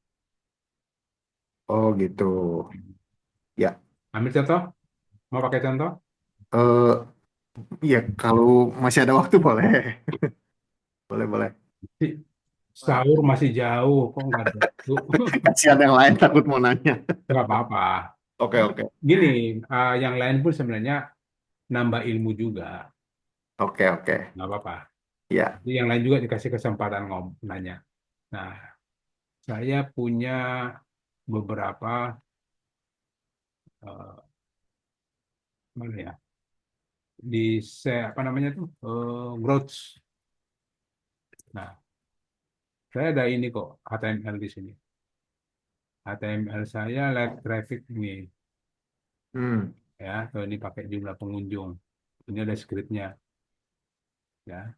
Oh, gitu. Ya, Ambil contoh? Mau pakai contoh? eh, ya kalau masih ada waktu boleh, boleh, boleh. Ih, sahur masih jauh. Kok nggak ada waktu? Masih ada yang lain takut mau nanya. Nggak apa-apa. Oke, Ini oke. gini, yang lain pun sebenarnya nambah ilmu juga. Oke, oke. Nggak apa-apa. Ya. Jadi yang lain juga dikasih kesempatan nanya. Nah, saya punya beberapa eh, mana ya di apa namanya tuh growth. Nah, saya ada ini kok HTML di sini. HTML saya live traffic ini Hmm. ya. Tuh ini pakai jumlah pengunjung. Ini ada skripnya ya.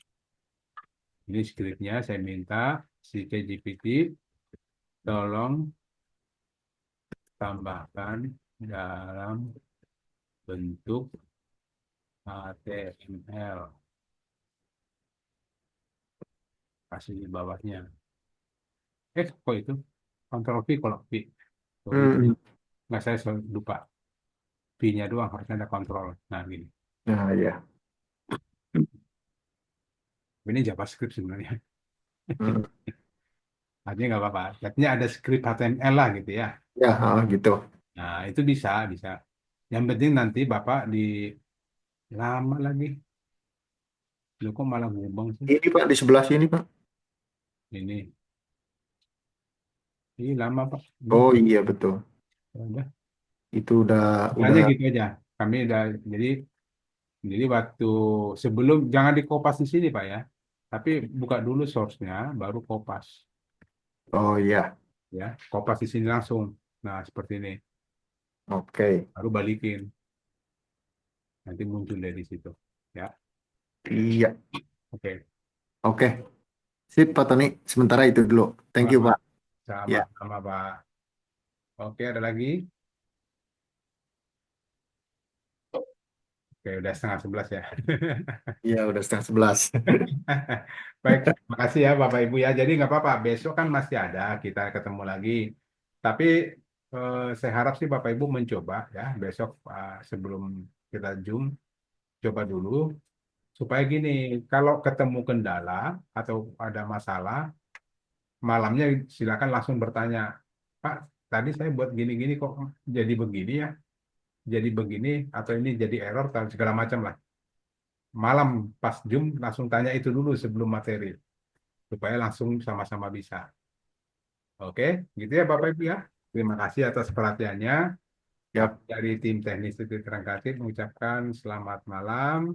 Ini skripnya saya minta si ChatGPT tolong tambahkan dalam bentuk HTML. Kasih di bawahnya. Kok itu? Ctrl V kalau V. Sorry, Hmm. nggak saya lupa. V-nya doang harusnya ada kontrol. Nah, gini. Nah, ya. Ini JavaScript sebenarnya. Hmm. Artinya nggak apa-apa. Artinya ada script HTML lah gitu ya. Ya, gitu. Nah, itu bisa, bisa. Yang penting nanti Bapak di lama lagi. Lu kok malah ngubang sih? Ini Pak di sebelah sini Pak. Ini. Ini lama, Pak. Ini. Oh iya betul. Udah. Itu udah. Makanya gitu aja. Kami udah, jadi waktu sebelum, jangan dikopas di sini, Pak ya. Tapi buka dulu source-nya, baru kopas. Oh iya. Ya, kopas di sini langsung. Nah, seperti ini. Oke. Baru balikin. Nanti muncul dari situ. Ya, Iya. oke. Oke. Sip Pak Tony. Sementara itu dulu. Thank you Sama, Pak. sama, Ya. sama, Pak. Oke, ada lagi? Oke, udah 10:30 ya. Iya, udah 10:30. Baik, makasih ya Bapak Ibu ya. Jadi nggak apa-apa, besok kan masih ada kita ketemu lagi. Tapi saya harap sih Bapak Ibu mencoba ya besok sebelum kita Zoom, coba dulu supaya gini, kalau ketemu kendala atau ada masalah, malamnya silakan langsung bertanya, Pak, tadi saya buat gini-gini kok jadi begini ya, jadi begini atau ini jadi error atau segala macam lah. Malam pas Zoom langsung tanya itu dulu sebelum materi supaya langsung sama-sama bisa. Oke, gitu ya Bapak Ibu ya. Terima kasih atas perhatiannya. Yap. Kami dari tim teknis Titik Terang Kreatif mengucapkan selamat malam.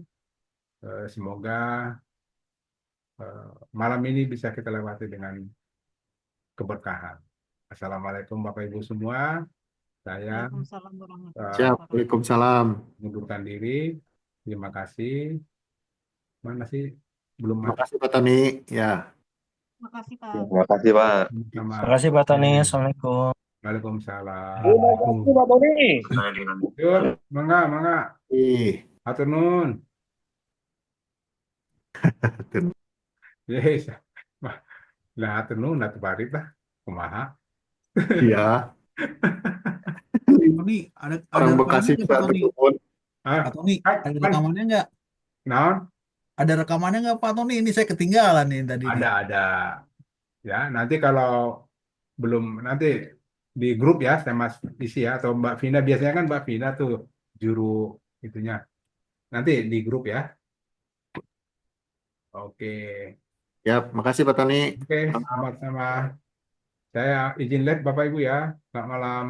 Semoga malam ini bisa kita lewati dengan keberkahan. Assalamualaikum Bapak Ibu semua. Saya Waalaikumsalam warahmatullahi Siap. wabarakatuh. Waalaikumsalam. mengundurkan diri. Terima kasih. Mana sih? Belum Terima kasih Pak Tony. Ya. Makasih Pak. Terima kasih, Pak. sama. Terima kasih Pak Tony. Assalamualaikum. Waalaikumsalam. Terima kasih, Pak Tony. Yuk, mangga, mangga. Ih. Hatur nuhun. Yes. Nah, hatur nuhun atuh barit lah. Kumaha? Iya. Tony, ada Orang rekamannya Bekasi nggak juga Pak Tony? berkumpul. Ah, Pak Tony, ada kan, rekamannya nggak? naon? Ada rekamannya nggak Pak Tony? Ini saya ketinggalan nih tadi nih. Ada. Ya, nanti kalau belum nanti di grup ya saya Mas isi ya atau Mbak Vina biasanya kan Mbak Vina tuh juru itunya. Nanti di grup ya. Oke. Yap. Makasih Pak Tony. Oke, sama-sama. Saya izin lihat Bapak Ibu ya. Selamat malam.